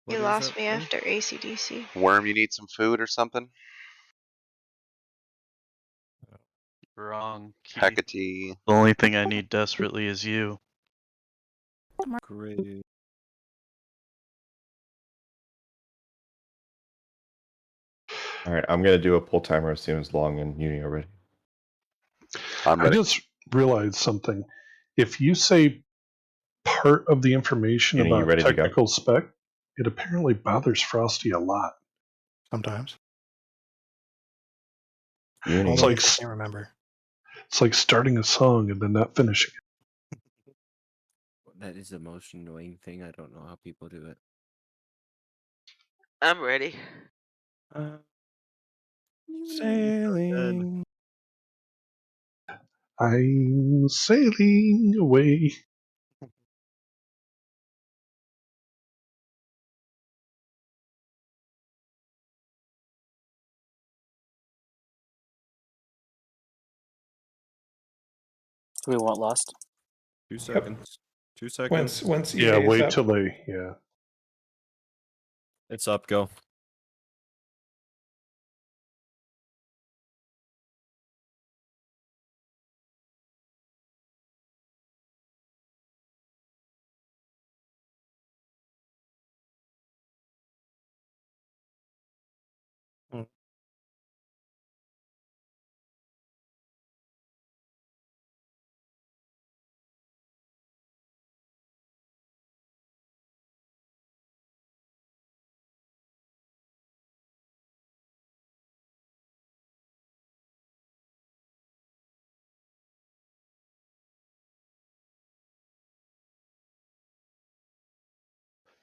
What You is lost it, me Worm? after ACDC. Worm, you need some food or something? Wrong. Key. Hecate. The only thing I need desperately is you. great. All right, I'm gonna do a pull timer as soon as Long and Uni are ready. I just realized something. If you say part of the information Uni, you about ready to go? technical spec, it apparently bothers Frosty a lot. Sometimes. Uni. It's Only like if I can't remember. it's like starting a song and then not finishing it. That is the most annoying thing. I don't know how people do it. I'm ready. Sailing. I'm sailing away. Do we want Lost? 2 seconds. 2 seconds. Once Yeah, EA is wait up. till they. Yeah. It's up, go.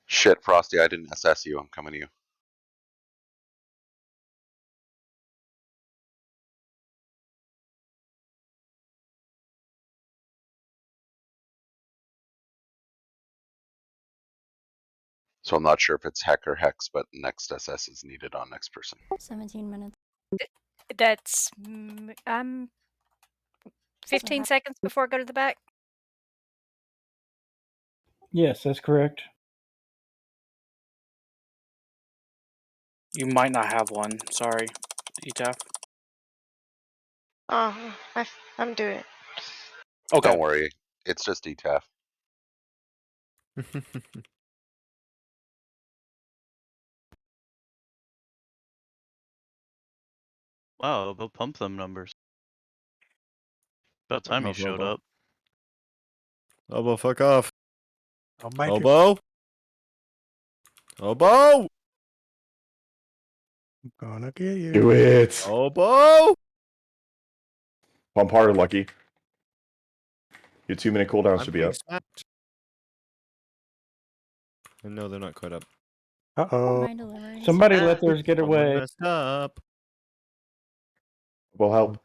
Shit, Frosty, I didn't SS you. I'm coming to you. So I'm not sure if it's heck or hex, but next SS is needed on next person. 17 minutes. That's I'm 15 seconds before I go to the back. Yes, that's correct. You might not have one. Sorry, Etaf. Oh, I'm doing it. Okay. Don't worry. It's just ETAF. Wow, they'll pump them numbers. About time you off, showed Lobo. up. Lobo, fuck off. I'll make it. Lobo? Lobo! I'm gonna get you. Do it. Lobo! Pump harder, Lucky. Your 2-minute cooldown I'm should be being up. smacked. And no, they're not quite up. Uh-oh. My deliveries. Somebody let theirs get Someone away. messed up. Will help.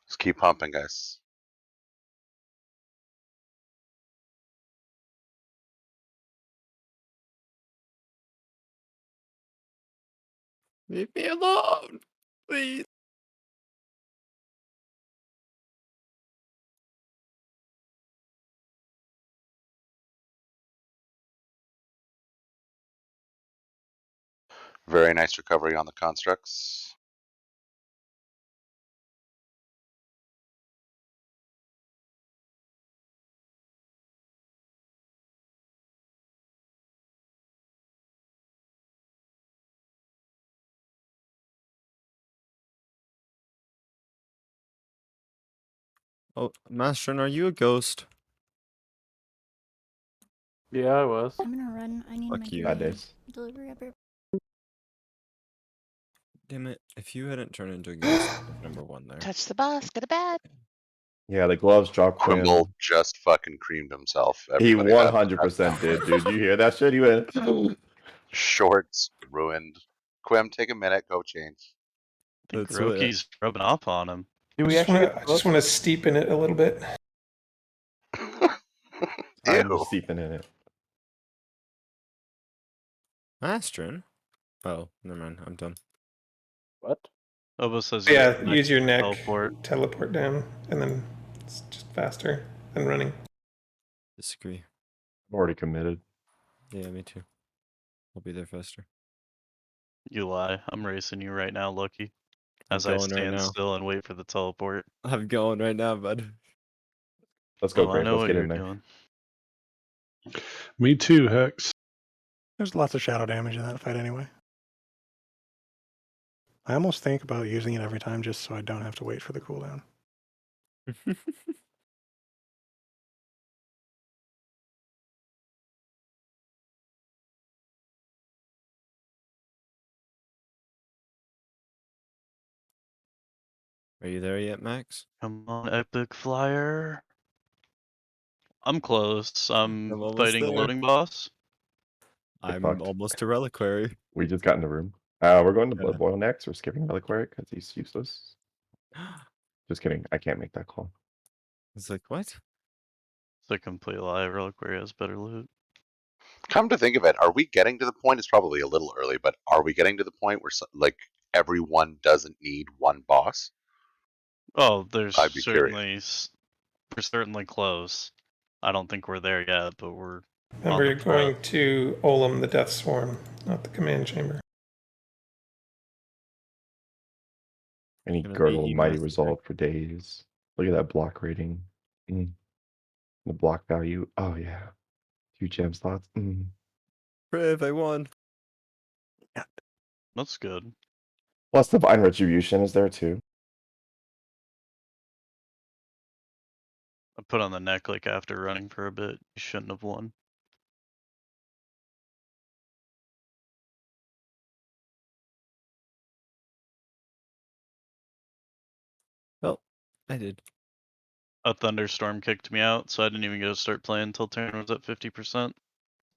Just keep pumping, guys. Leave me alone, please. Very nice recovery on the constructs. Oh, Mastron, are you a ghost? Yeah, I was. I'm gonna run. I need Fuck my you. Bad grenade days. delivery up here. Damn it! If you hadn't turned into a ghost, I'd have number one there. Touch the boss. Go to bed. Yeah, the gloves drop Quimble Quim. just fucking creamed himself. He Everybody, that 100% did, dude. You hear that shit? He went. shorts ruined. Quim, take a minute, go change. I think That's what. Roki's rubbing off on him. Do I we just actually want get to. I just want to steep in it a little bit. I'm Ew. steeping in it. Mastron? Oh, never mind. I'm done. what? Obo says Yeah, next use your neck, teleport. down, and then it's just faster than running. Disagree. I'm already committed. Yeah, me too. I'll be there faster. You lie. I'm racing you right now, Lucky. I'm As I going right stand now. still and wait for the teleport. I'm going right now, bud. Let's go, Oh, I Grant. know Let's what get you're in there. doing. Me too, Hex. There's lots of shadow damage in that fight anyway. I almost think about using it every time just so I don't have to wait for the cooldown. Are you there yet, Max? Come on, epic flyer. I'm close. I'm almost fighting there. loading boss. I'm fucked. almost to Reliquary. We just got in the room. We're going to Yeah. Blood Boil next. We're skipping Reliquary because he's useless. Just kidding. I can't make that call. It's like, what? It's a complete lie. Reliquary has better loot. Come to think of it, are we getting to the point? It's probably a little early, but are we getting to the point where like everyone doesn't need one boss? Oh, there's I'd be curious. certainly we're certainly close. I don't think we're there yet, but we're on Remember, the you're going to Olam the Death Swarm, not the command chamber. Any Gonna girdle be mighty Master. resolve for days. Look at that block rating. The block value. Oh yeah. 2 gem slots. Priv, I won. That's good. Plus divine retribution is there too. I put on the neck like after running for a bit. You shouldn't have won. Well, I did. A thunderstorm kicked me out, so I didn't even get to start playing until turn was at 50%.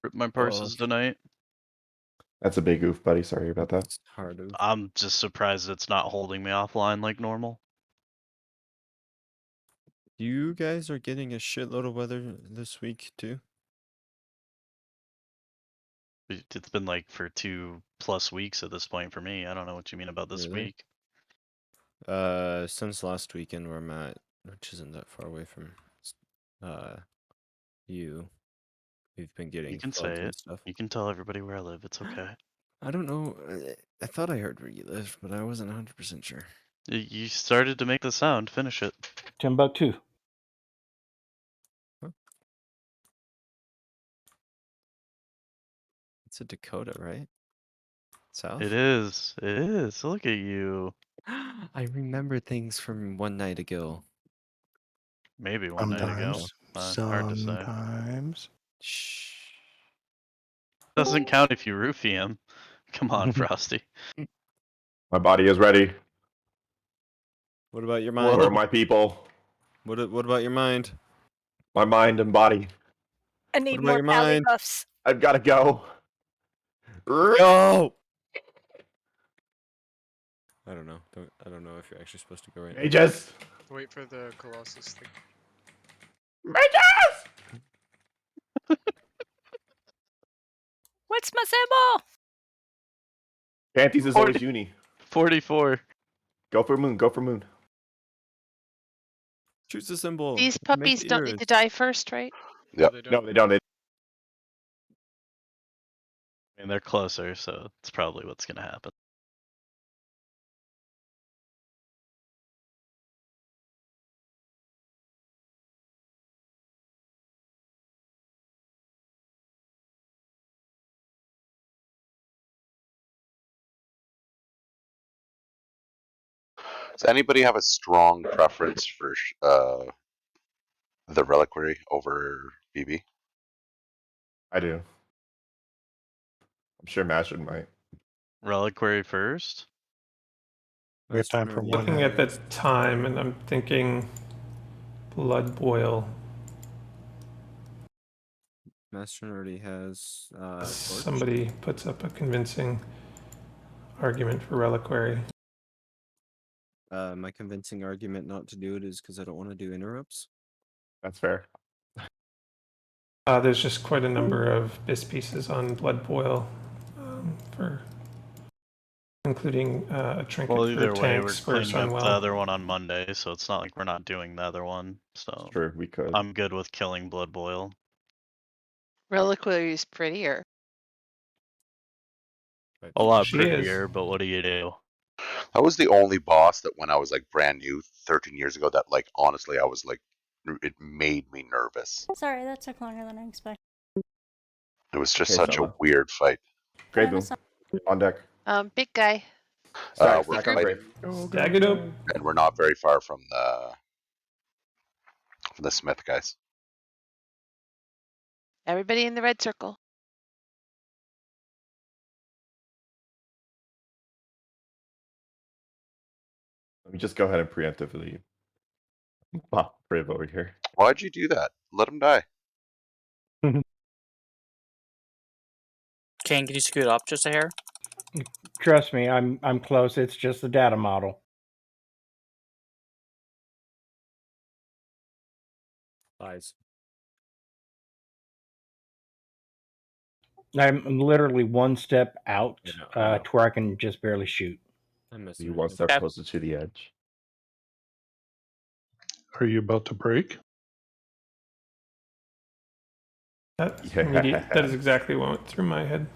Rip my parses tonight. That's a big oof, buddy. Sorry about that. It's hard to. I'm just surprised it's not holding me offline like normal. You guys are getting a shitload of weather this week too. It's been like for 2+ weeks at this point for me. I don't know what you mean about this Really? week. Since last weekend where I'm at, which isn't that far away from you, we've been getting You can floods say and it. stuff. You can tell everybody where I live. It's okay. I don't know. I thought I heard where you lived, but I wasn't 100% sure. You started to make the sound. Finish it. Timbuktu. It's a Dakota, right? South? It is. It is. Look at you. I remember things from one night ago. Maybe one night ago. Hard to say. Sometimes. Shh. Doesn't count if you roofie him. Come on, Frosty. My body is ready. What about your mind? Where are my people? What about your mind? My mind and body. I need about more your pally mind? buffs. I've got to go. No. I don't know. I don't know if you're actually supposed to go right now. Mages! Wait for the Colossus thing. Mages! What's my symbol? Panties is always uni. 44. Go for moon. Go for moon. Choose a symbol. These Make puppies the don't need ears. to die first, right? Yep. No, they don't. And they're closer, so it's probably what's gonna happen. Does anybody have a strong preference for The reliquary over BB. I do. I'm sure Mashard might. Reliquary first. We have time for one. Looking at the time, and I'm thinking blood boil. Master already has torch. Somebody puts up a convincing argument for reliquary. My convincing argument not to do it is because I don't want to do interrupts. That's fair. There's just quite a number of BIS pieces on blood boil, for including a trinket Well, for either way, we're tanks for cleaning up the Sunwell. other one on Monday, so it's not like we're not doing the other one. So Sure, we could. I'm good with killing blood boil. Reliquary is prettier. A lot She is. prettier, but what do you do? That was the only boss that when I was like brand new 13 years ago that like honestly I was like it made me nervous. Sorry, that took longer than I expected. It was just Okay, such a Sella. weird fight. Grey Boom. On deck. Big guy. Stack We're on fighting, Brave. Stag it up. and we're not very far from the Smith guys. Everybody in the red circle. Let me just go ahead and preemptively pop Brave over here. Why'd you do that? Let him die. Can you scoot up just a hair? Trust me, I'm close. It's just the data model. Lies. I'm literally one step out I know. to where I can just barely shoot. I miss You her. one step closer to the edge. Are you about to break? That Yeah. that is exactly what went through my head.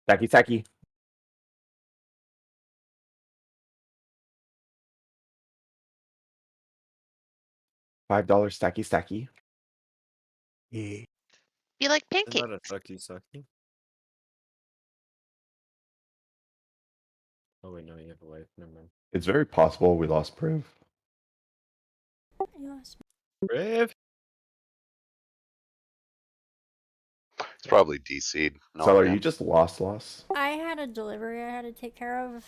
Stacky, stacky. $5 stacky, stacky. Be like Is pancake. that a sucky sucky? Oh wait, no, you have a wife. Never mind. It's very possible we lost Brave. Yes. Brave. It's probably DC'd. No, So are man. you just lost? I had a delivery I had to take care of.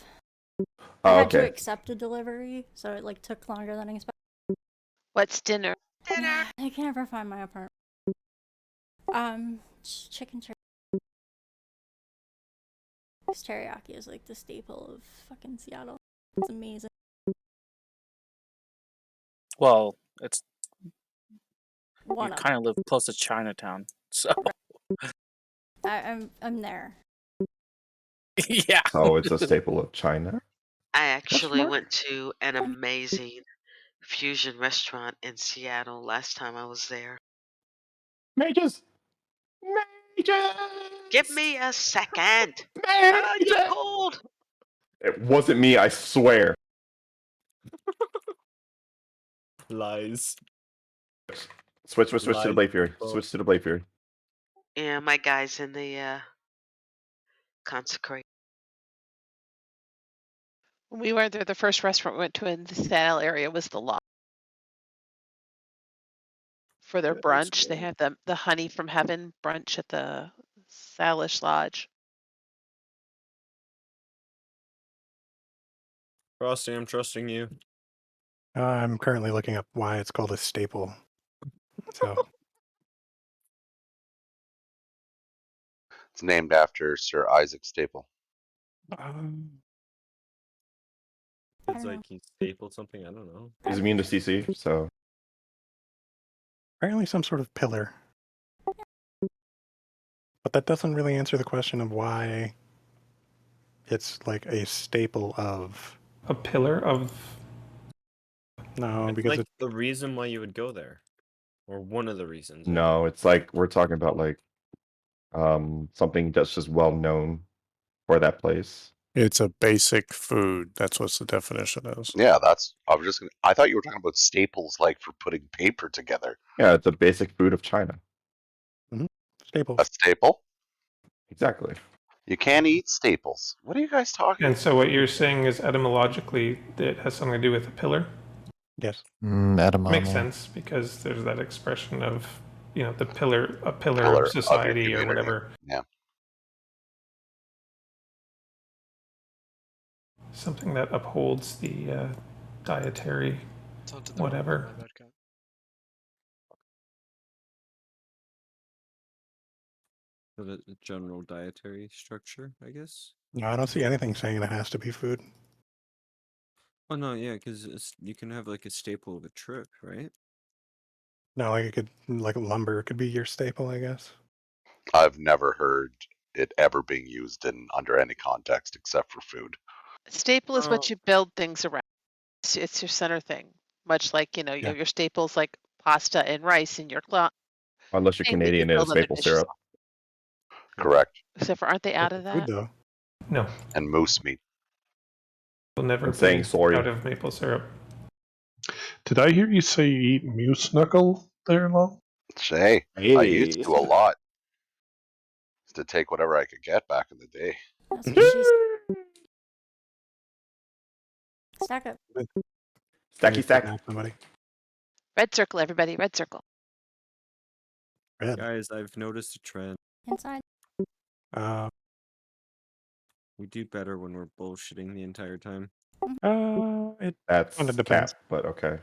Oh, I had to okay. accept a delivery, so it like took longer than expected. What's dinner? I can never find my apartment. Chicken teriyaki. Teriyaki is like the staple of fucking Seattle. It's amazing. Well, it's One you of kind of live close to Chinatown, so I'm there. yeah. So it's a staple of China. I actually mark? went to an amazing fusion restaurant in Seattle last time I was there. Mages! Give me a second. Mages! You're cold. It wasn't me, I swear. Lies. Switch to the Lies. Blade Fury. Switch to the Blade Fury. Yeah, my guy's in the consecrate. When we were there, the first restaurant we went to in the Seattle area was the Lot. For their brunch, they have the Honey from Heaven brunch at the Salish Lodge. Frosty, I'm trusting you. I'm currently looking up why it's called a staple. So It's named after Sir Isaac Staple. It's like he stapled something. I don't know. He's immune to CC, so apparently some sort of pillar. But that doesn't really answer the question of why it's like a staple of. A pillar of. No, It's because like it, the reason why you would go there, or one of the reasons. no, it's like we're talking about like something that's just well known for that place. It's a basic food. That's what the definition is. Yeah, I thought you were talking about staples like for putting paper together. Yeah, it's a basic food of China. staples. A staple? Exactly. You can't eat staples. What are you guys talking And about? so what you're saying is etymologically it has something to do with a pillar? Yes. Makes Edamame. sense because there's that expression of, the pillar, a pillar Pillar of of your society or community. whatever. Yeah. Something that upholds the dietary It's onto the road, whatever. my bad, Kat. The general dietary structure, I guess. No, I don't see anything saying it has to be food. Oh no, yeah, because you can have like a staple of a trip, right? No, like it could, like lumber could be your staple, I guess. I've never heard it ever being used in under any context except for food. Staple is Oh, what you build things around. It's your center thing. Much like, you Yeah. have your staples like pasta and rice in your Unless you're thing that you Canadian and build it's other maple dishes syrup. on. Correct. Except for, aren't they out of Food that? though. No, And moose meat. will never I'm saying be sorry. out of maple syrup. Did I hear you say you eat moose knuckle there, Lo? Hey, I used Hey. to a lot. To take whatever I could get back in the day. That's what she's. Stack up. Stacky stack. Somebody. Red circle, everybody, red circle. Red. Guys, I've noticed a trend. Inside. We do better when we're bullshitting the entire time. It That's kind of depends. cap, but okay.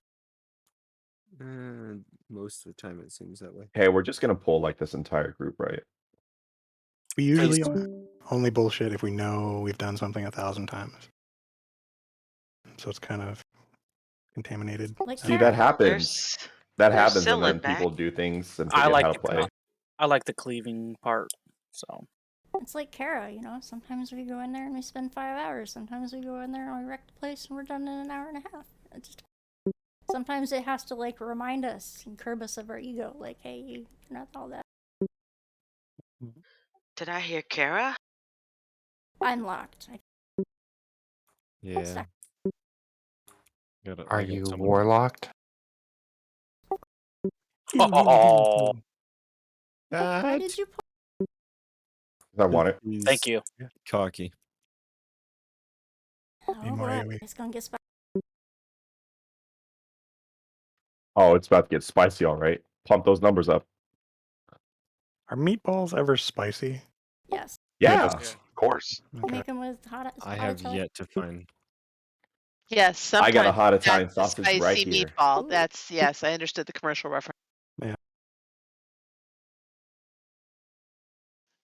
Most of the time, it seems that way. Hey, we're just gonna pull like this entire group, right? We usually only bullshit if we know we've done something 1,000 times. So it's kind of contaminated. Like See, that Kara. happens. there's That there's happens, and Zilla then back. people do things and I forget like how to play. I like the cleaving part. So It's like Kara, Sometimes we go in there and we spend 5 hours. Sometimes we go in there and we wreck the place and we're done in an hour and a half. Sometimes it has to remind us and curb us of our ego. Like, hey, you're not all that. Did I hear Kara? I'm locked. Yeah. Are I got you someone. warlocked? Oh, Why did you put? I want it. thank you. Cocky. Oh more boy, AoE. it's gonna get spicy. Oh, it's about to get spicy, all right. Pump those numbers up. Are meatballs ever spicy? Yes. Yeah, Yes. Of course. You make them with hot. I hot have Italian. yet to find. Yes, sometimes I got a hot Italian that's a sausage right spicy here. meatball. Ooh. That's, yes, I understood the commercial reference. Yeah.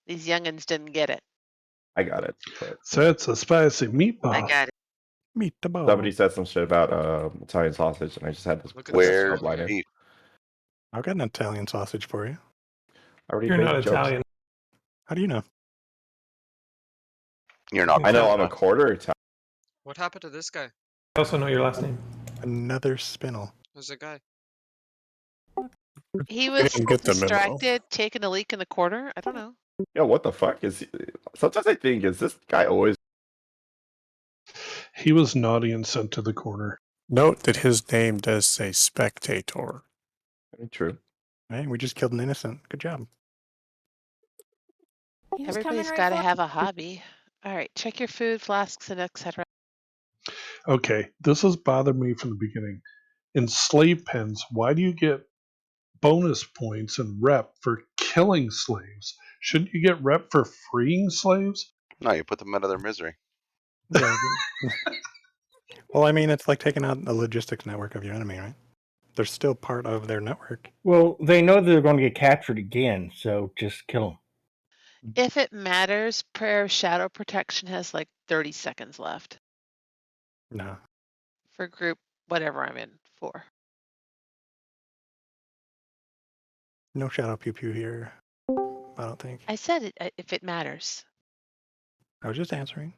These youngins didn't get it. I got it. But So it's a spicy I meatball. got it. Meatball. somebody said some shit about Italian sausage, and I just had this. Look at this Where's family. the subline in. beef? I've got an Italian sausage for you. I already You're made not the jokes. Italian. How do you know? You're not. I know close I'm a enough. quarter Italian. What happened to this guy? I also know your last name. Another spinel. There's a guy. He We was didn't get the memo. distracted, taking a leak in the corner. I don't know. Yo, what the fuck is? Sometimes I think, is this guy always? He was naughty and sent to the corner. Note that his name does say spectator. Very true. Hey, we just killed an innocent. Good job. He was coming Everybody's right got to for. have a hobby. All right, check your food, flasks, and etc. Okay, this has bothered me from the beginning. In slave pens, why do you get bonus points and rep for killing slaves? Shouldn't you get rep for freeing slaves? No, you put them out of their misery. Yeah. Well, I mean, it's like taking out a logistics network of your enemy, right? They're still part of their network. Well, they know they're going to get captured again, so just kill them. If it matters, Prayer of Shadow Protection has like 30 seconds left No. for group whatever I'm in for. No shadow pew pew here. I don't think. I said it if it matters. I was just answering.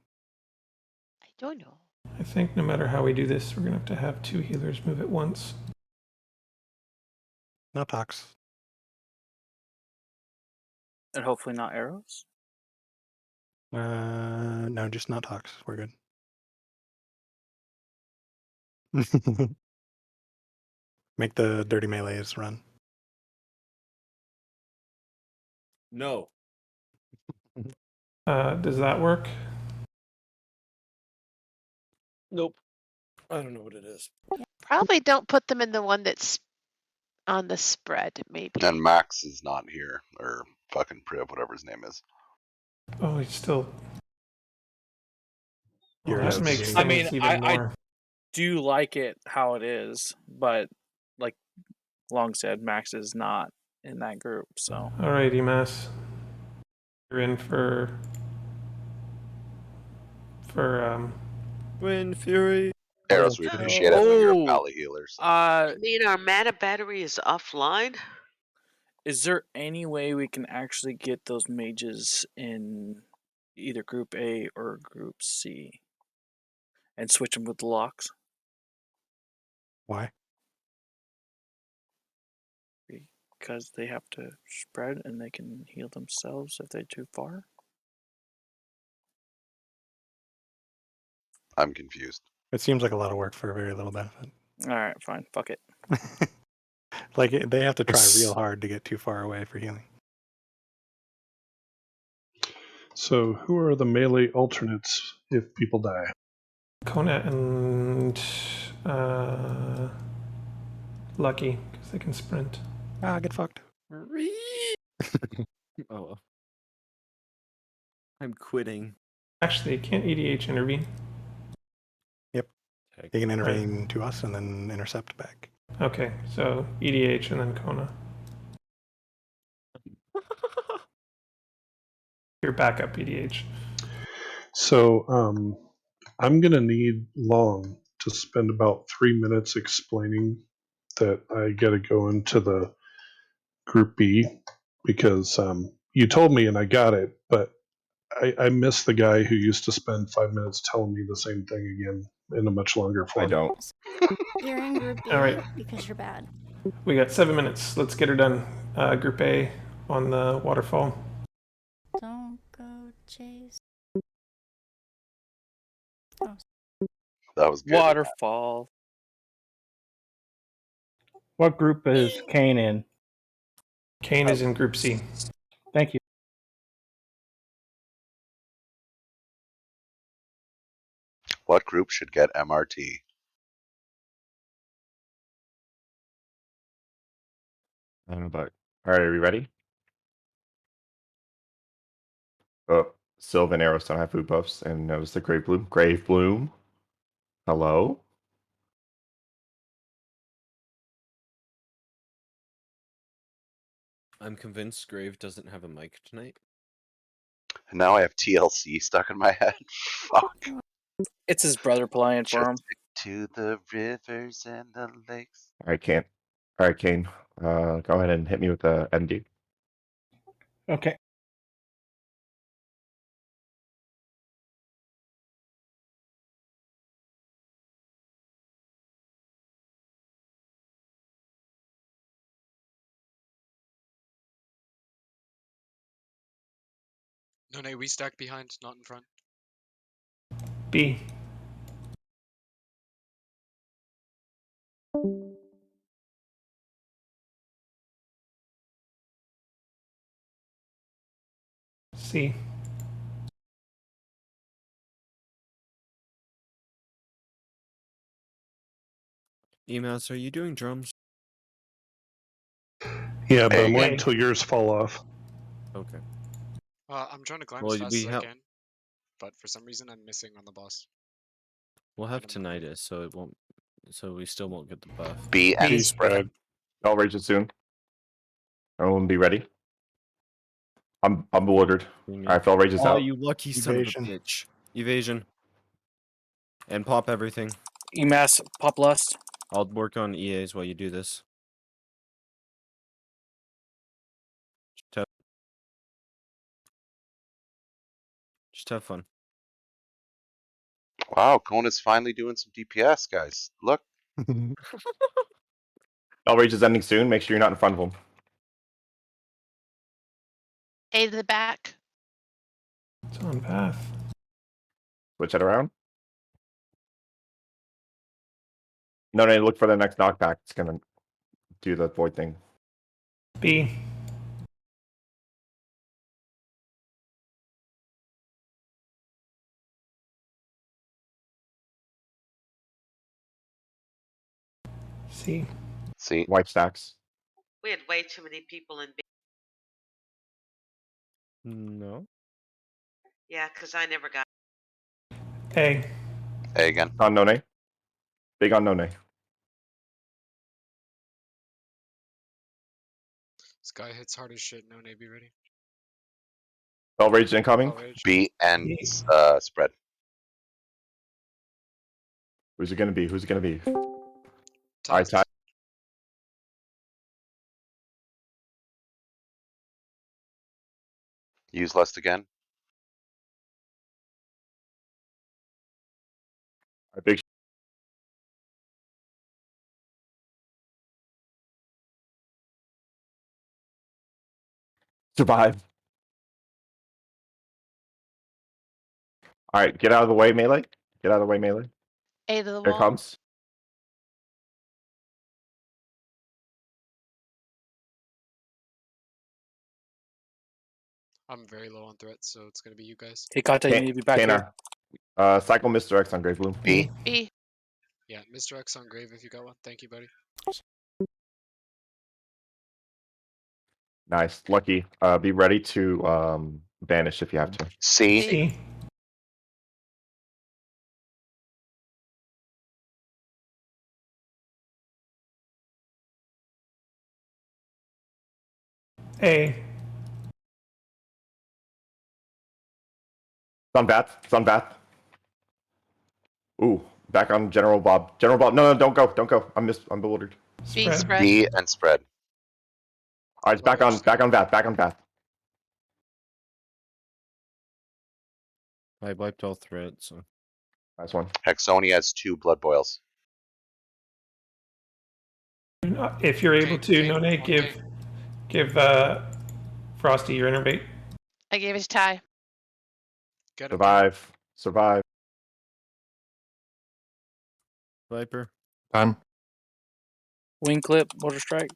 I don't know. I think no matter how we do this, we're going to have 2 healers move at once. No talks. And hopefully not arrows. No, just not talks. We're good. Make the dirty melees run. No. Does that work? Nope. I don't know what it is. Probably don't put them in the one that's on the spread, maybe. And Max is not here, or fucking Priv, whatever his name is. Oh, he's still. Well, You're that out makes meeting. things even more. do like it how it is, but like Long said, Max is not in that group. So Alrighty, Mass. You're in for Wind Fury. Eros, we appreciate it, but you're a pally healer. So. I mean, our mana battery is offline. is there any way we can actually get those mages in either Group A or Group C and switch them with the locks? Why? Because they have to spread and they can heal themselves if they're too far. I'm confused. It seems like a lot of work for very little benefit. All right, fine, fuck it. Like they have to try real hard to get too far away for healing. So, who are the melee alternates if people die? Kona and Lucky, because they can sprint. Ah, get fucked. Oh. I'm quitting. Actually, can't EDH intervene? Yep. They can intervene to us and then intercept back. Okay, so EDH and then Kona. Your backup EDH. So, I'm going to need Long to spend about 3 minutes explaining that I got to go into the Group B because you told me and I got it, but I miss the guy who used to spend 5 minutes telling me the same thing again in a much longer form. I don't. You're in Group B All right. because you're bad. We got 7 minutes. Let's get her done. Group A on the waterfall. Don't go chase. That was good. Waterfall. What group is Kane in? Kane is in Group C. Thank you. What group should get MRT? I don't know about. All right, are we ready? Oh, Sylvan Arrows don't have food buffs, and notice the Grave Bloom. Grave Bloom. Hello. I'm convinced Grave doesn't have a mic tonight. And now I have TLC stuck in my head. Fuck. It's his brother playing for him. To the rivers and the lakes. All right, Kane. All right, Kane. Go ahead and hit me with the MD. Okay. No, we stack behind, not in front. B. C. Emails, are you doing drums? Yeah, but I'm Hey, waiting until yours fall off. Okay. I'm trying to climb Well, as fast we as I have can, but for some reason I'm missing on the boss. we'll have tinnitus, so it won't. So we still won't get the buff. B and B. spread. I'll rage it soon. Everyone be ready. I'm bewildered. All right, Fel rages Oh, out. you lucky son of a bitch! Evasion. And pop everything. EMAS, pop lust. I'll work on EAs while you do this. Just have fun. Wow, Kona's finally doing some DPS, guys. Look. Fel rage is ending soon. Make sure you're not in front of him. A to the back. It's on path. Switch it around. No, look for the next knockback. It's gonna do the void thing. B. C. See, White stacks. We had way too many people in B. No. Yeah, because I never got. A. A again. On no nay. Big on no nay. Sky hits hard as shit. No, nay, be ready. Spell rage incoming. All rage. B and spread. Who's it gonna be? Who's it gonna be? Ties. Tie. Use list again. Big. Survive. All right, get out of the way, melee. Get out of the way, melee. A to the Here it wall. comes. I'm very low on threats, so it's gonna be you guys. Hey, Kata, you need to be back here. Cycle Mr. X on Grave Bloom. B. B. Yeah, Mr. X on grave if you got one. Thank you, buddy. Nice, lucky. Be ready to banish if you have to. C. C. A. It's on Bath. It's on Bath. Ooh, back on General Bob. General Bob. No, don't go. Don't go. I'm bewildered. B Spread. spread. B and spread. All right, it's back on Bath. Back on Bath. I wiped all threats. So. Nice one. Hexoni has 2 blood boils. If you're able to, King, None, one give Frosty your innervate. I gave it to Ty. Get him. Survive. Survive. Viper. Done. Wing clip, mortar strike.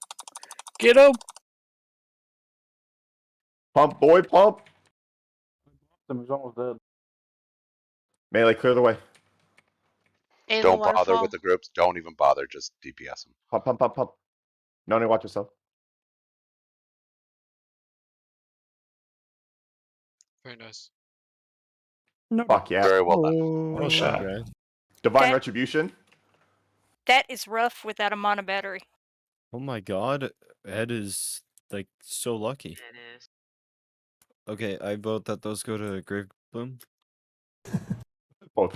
Get him. Pump, boy, pump. He's almost dead. Melee, clear the way. A to the Don't bother waterfall. with the groups. Don't even bother. Just DPS them. Pump, pump, pump, pump. No, watch yourself. Very nice. No. Fuck yeah. Very well done. One shot. Okay. Divine That- Retribution. That is rough without a mono battery. Oh my god. Ed is like so lucky. It is. Okay, I vote that those go to Grave Bloom. Both.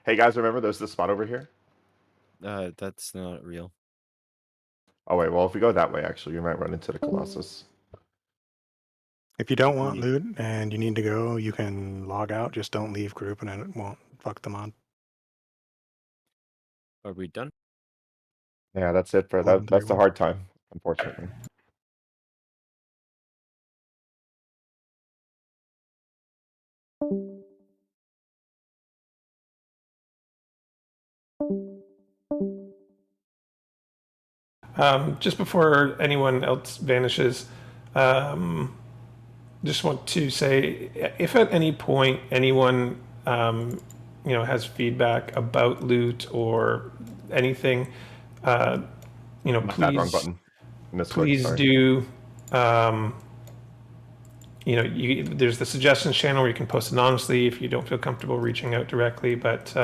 Hey guys, remember there's this spot over here? That's not real. Oh wait, well if we go that way actually, you might run into the Colossus. If you don't want loot and you need to go, you can log out. Just don't leave group, and then it won't fuck them on. Are we done? Yeah, that's it for that. That's the hard time, unfortunately. Just before anyone else vanishes, just want to say, if at any point anyone has feedback about loot or anything, Bad, wrong please button. Misclick, please sorry. do. There's the suggestions channel where you can post anonymously if you don't feel comfortable reaching out directly, but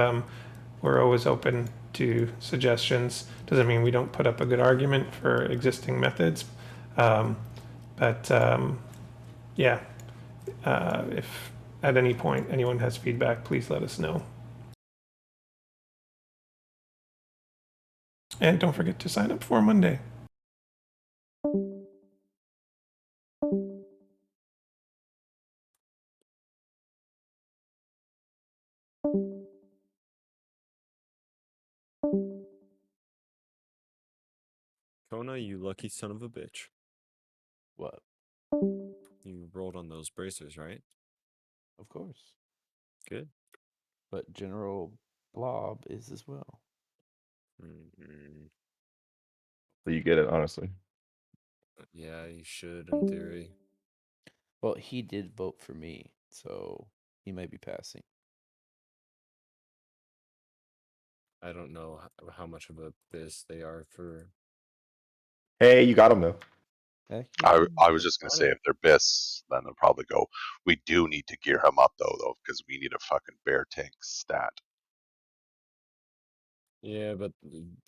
we're always open to suggestions. Doesn't mean we don't put up a good argument for existing methods, but if at any point anyone has feedback, please let us know. And don't forget to sign up for Monday. Kona, you lucky son of a bitch. What? You rolled on those bracers, right? Of course. Good. But General Blob is as well. So you get it, honestly. Yeah, you should in theory. Well, he did vote for me, so he might be passing. I don't know how much of a biz they are for. Hey, you got him though. Heck yeah. I was just gonna say if they're BIS, then they'll probably go. We do need to gear him up though, because we need a fucking bear tank stat. Yeah, but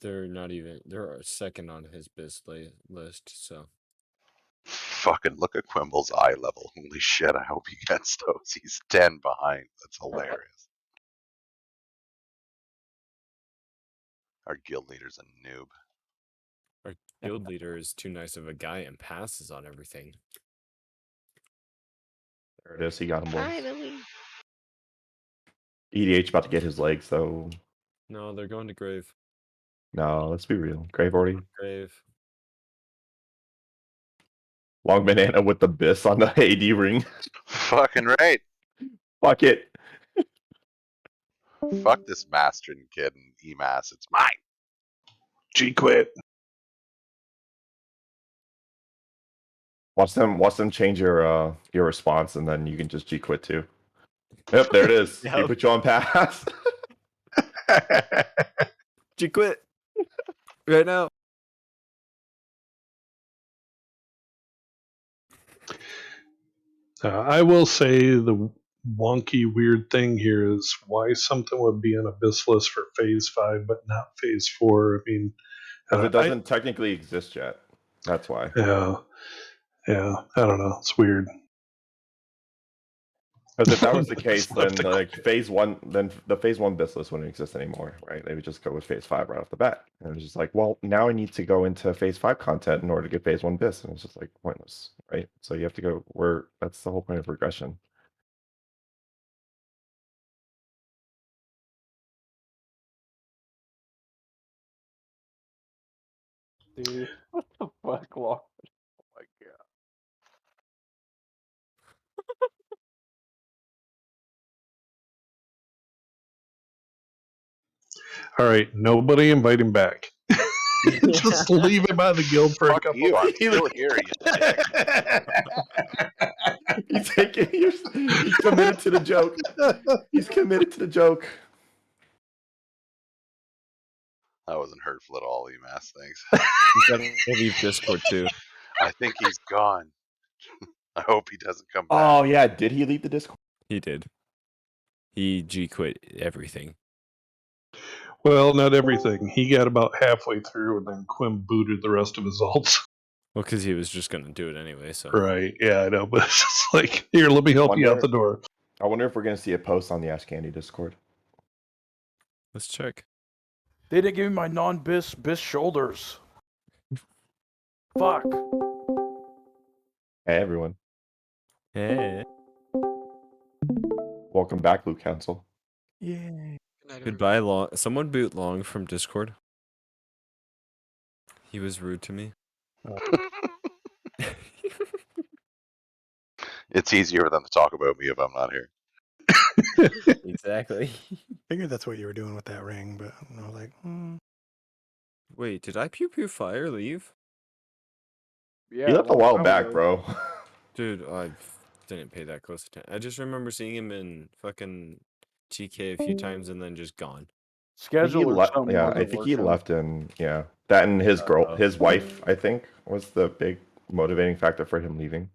they're not even. They're second on his biz list. So Fucking look at Quimble's eye level. Holy shit! I hope he gets those. He's 10 behind. That's hilarious. Our guild leader's a noob. our guild leader is too nice of a guy and passes on everything. There it is. He got him, boys. Finally. EDH about to get his legs, though. No, they're going to grave. No, let's be real. Grave already. Grave. Long banana with the bis on the AD ring. Fucking right. Fuck it. Fuck this mastering kid and EMAS. It's mine. G quit. Watch them change your response, and then you can just G quit too. Yep, there it is. He Yep. put you on pass. G quit right now. I will say the wonky weird thing here is why something would be on Abyss list for Phase 5 but not Phase 4. I mean, Because it doesn't technically exist yet. That's why. Yeah, I don't know. It's weird. Because if that was the Just case, left then the like Phase 1, then the Phase 1 bis list wouldn't exist anymore, right? They would just go with Phase 5 right off the bat. And it's just like, well, now I need to go into Phase 5 content in order to get Phase 1 bis. And it's just like pointless, right? So you have to go where that's the whole point of regression. Dude, what the fuck, Lord? Oh my god. All right, nobody invite him back. Just leave him out of the guild for a Fuck couple. you. I'm still here, you dick. He's he's committed to the joke. He's committed to the joke. That wasn't hurtful at all, EMAS. Thanks. You gotta leave Discord too. I think he's gone. I hope he doesn't come back. Oh yeah, did he leave the Discord? He did. He G quit everything. Well, not everything. He got about halfway through, and then Quim booted the rest of his ults. Well, because he was just gonna do it anyway. So Right? Yeah, I know, but it's just like, here, let me help you out the door. I wonder if we're gonna see a post on the Ash Candy Discord. let's check. They didn't give me my non-bis shoulders. Fuck. Hey everyone, Hey. welcome back, Luke Council. Yay. Good night, Goodbye, Long. Someone boot Long from Discord. He was rude to me. It's easier for them to talk about me if I'm not here. Exactly. Figured that's what you were doing with that ring, but I was like, Wait, did I pew pew fire leave? Yeah, He left a long while time back, ago. bro. Dude, I didn't pay that close attention. I just remember seeing him in fucking TK a few times and then just gone. Schedule or something. Yeah, I wasn't think he working. left in that and his Uh-oh. his wife, I think, was the big motivating factor for him leaving.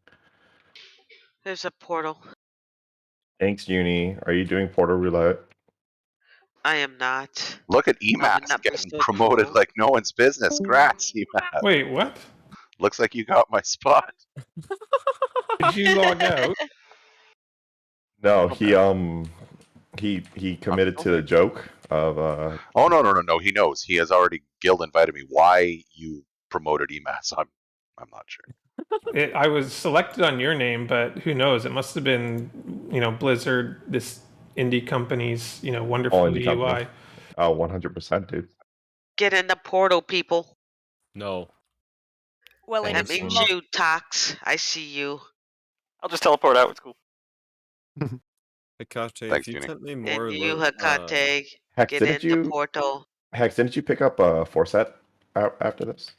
There's a portal. Thanks, Uni. Are you doing Portal Roulette? I am not. Look at I would EMAS not be getting so promoted cruel. like no one's business. Congrats, EMAS. Wait, what? Looks like you got my spot. Did you log out? No, Okay. he committed to the joke of Oh no. He knows. He has already guild invited me. Why you promoted EMAS? I'm not sure. I was selected on your name, but who knows? It must have been, Blizzard, this indie company's, wonderful all indie UI. company. Oh, 100%, dude. Get in the portal, people. No. Well, That it's means you, Tox. I see you. I'll just teleport out. It's cool. Hikache, Thanks, if you Uni. sent me And more you, loot, Hecate. Hex, Get didn't in the you portal. Hex, didn't you pick up a 4-set after this?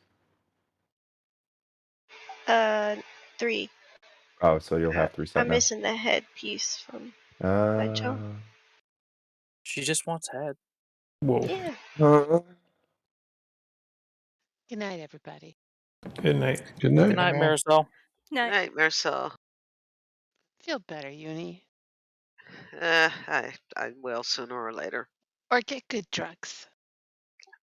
3. Oh, so you'll have 3-set I'm now. missing the headpiece from my Joe. She just wants head. Whoa. Yeah. Uh, Good night, everybody. Good night. Good Good night. night, Marisol. No, Right, Marisol. Feel better, Uni. I will sooner or later. Or get good drugs.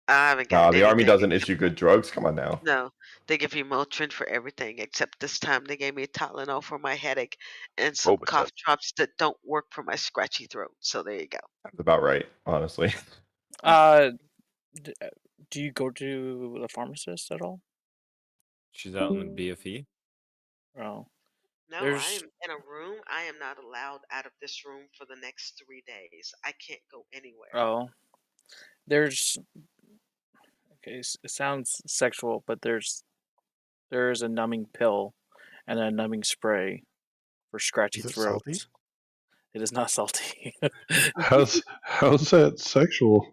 I haven't nah, gotten the army anything. doesn't issue good drugs. Come on now. No, they give you Motrin for everything except this time they gave me Tylenol for my headache and some Robitussin. cough drops that don't work for my scratchy throat. So there you go. That's about right, honestly. Do you go to the pharmacist at all? She's out in the BFE. Oh, No, I there's am in a room. I am not allowed out of this room for the next 3 days. I can't go anywhere. oh, there's okay. It sounds sexual, but there is a numbing pill and a numbing spray for scratchy Is it salty? throats. It is not salty. How's that sexual?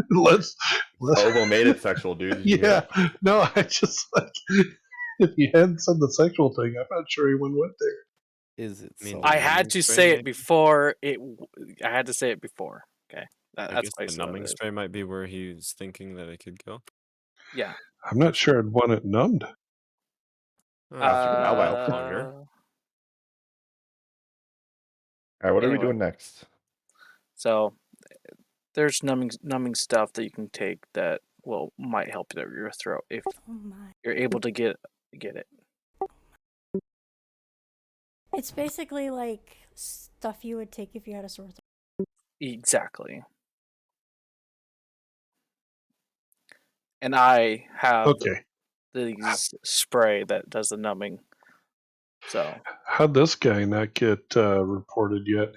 let's Ovo made it sexual, dude. Did you hear yeah. it? No, I just like if you hadn't said the sexual thing, I'm not sure he went there. Is it I mean, salty? I had to spray say it maybe? before it. I had to say it before. Okay, I that's guess the basically what numbing it is. spray might be where he's thinking that it could go. Yeah. I'm not sure I'd want it numbed. After Keep it now, out though. longer. All right, what are we Anyway. doing next? So there's numbing stuff that you can take that might help your throat if Oh my. you're able to get it. It's basically like stuff you would take if you had a sore throat. Exactly. And I have Okay. these spray that does the numbing. So How'd this guy not get reported yet?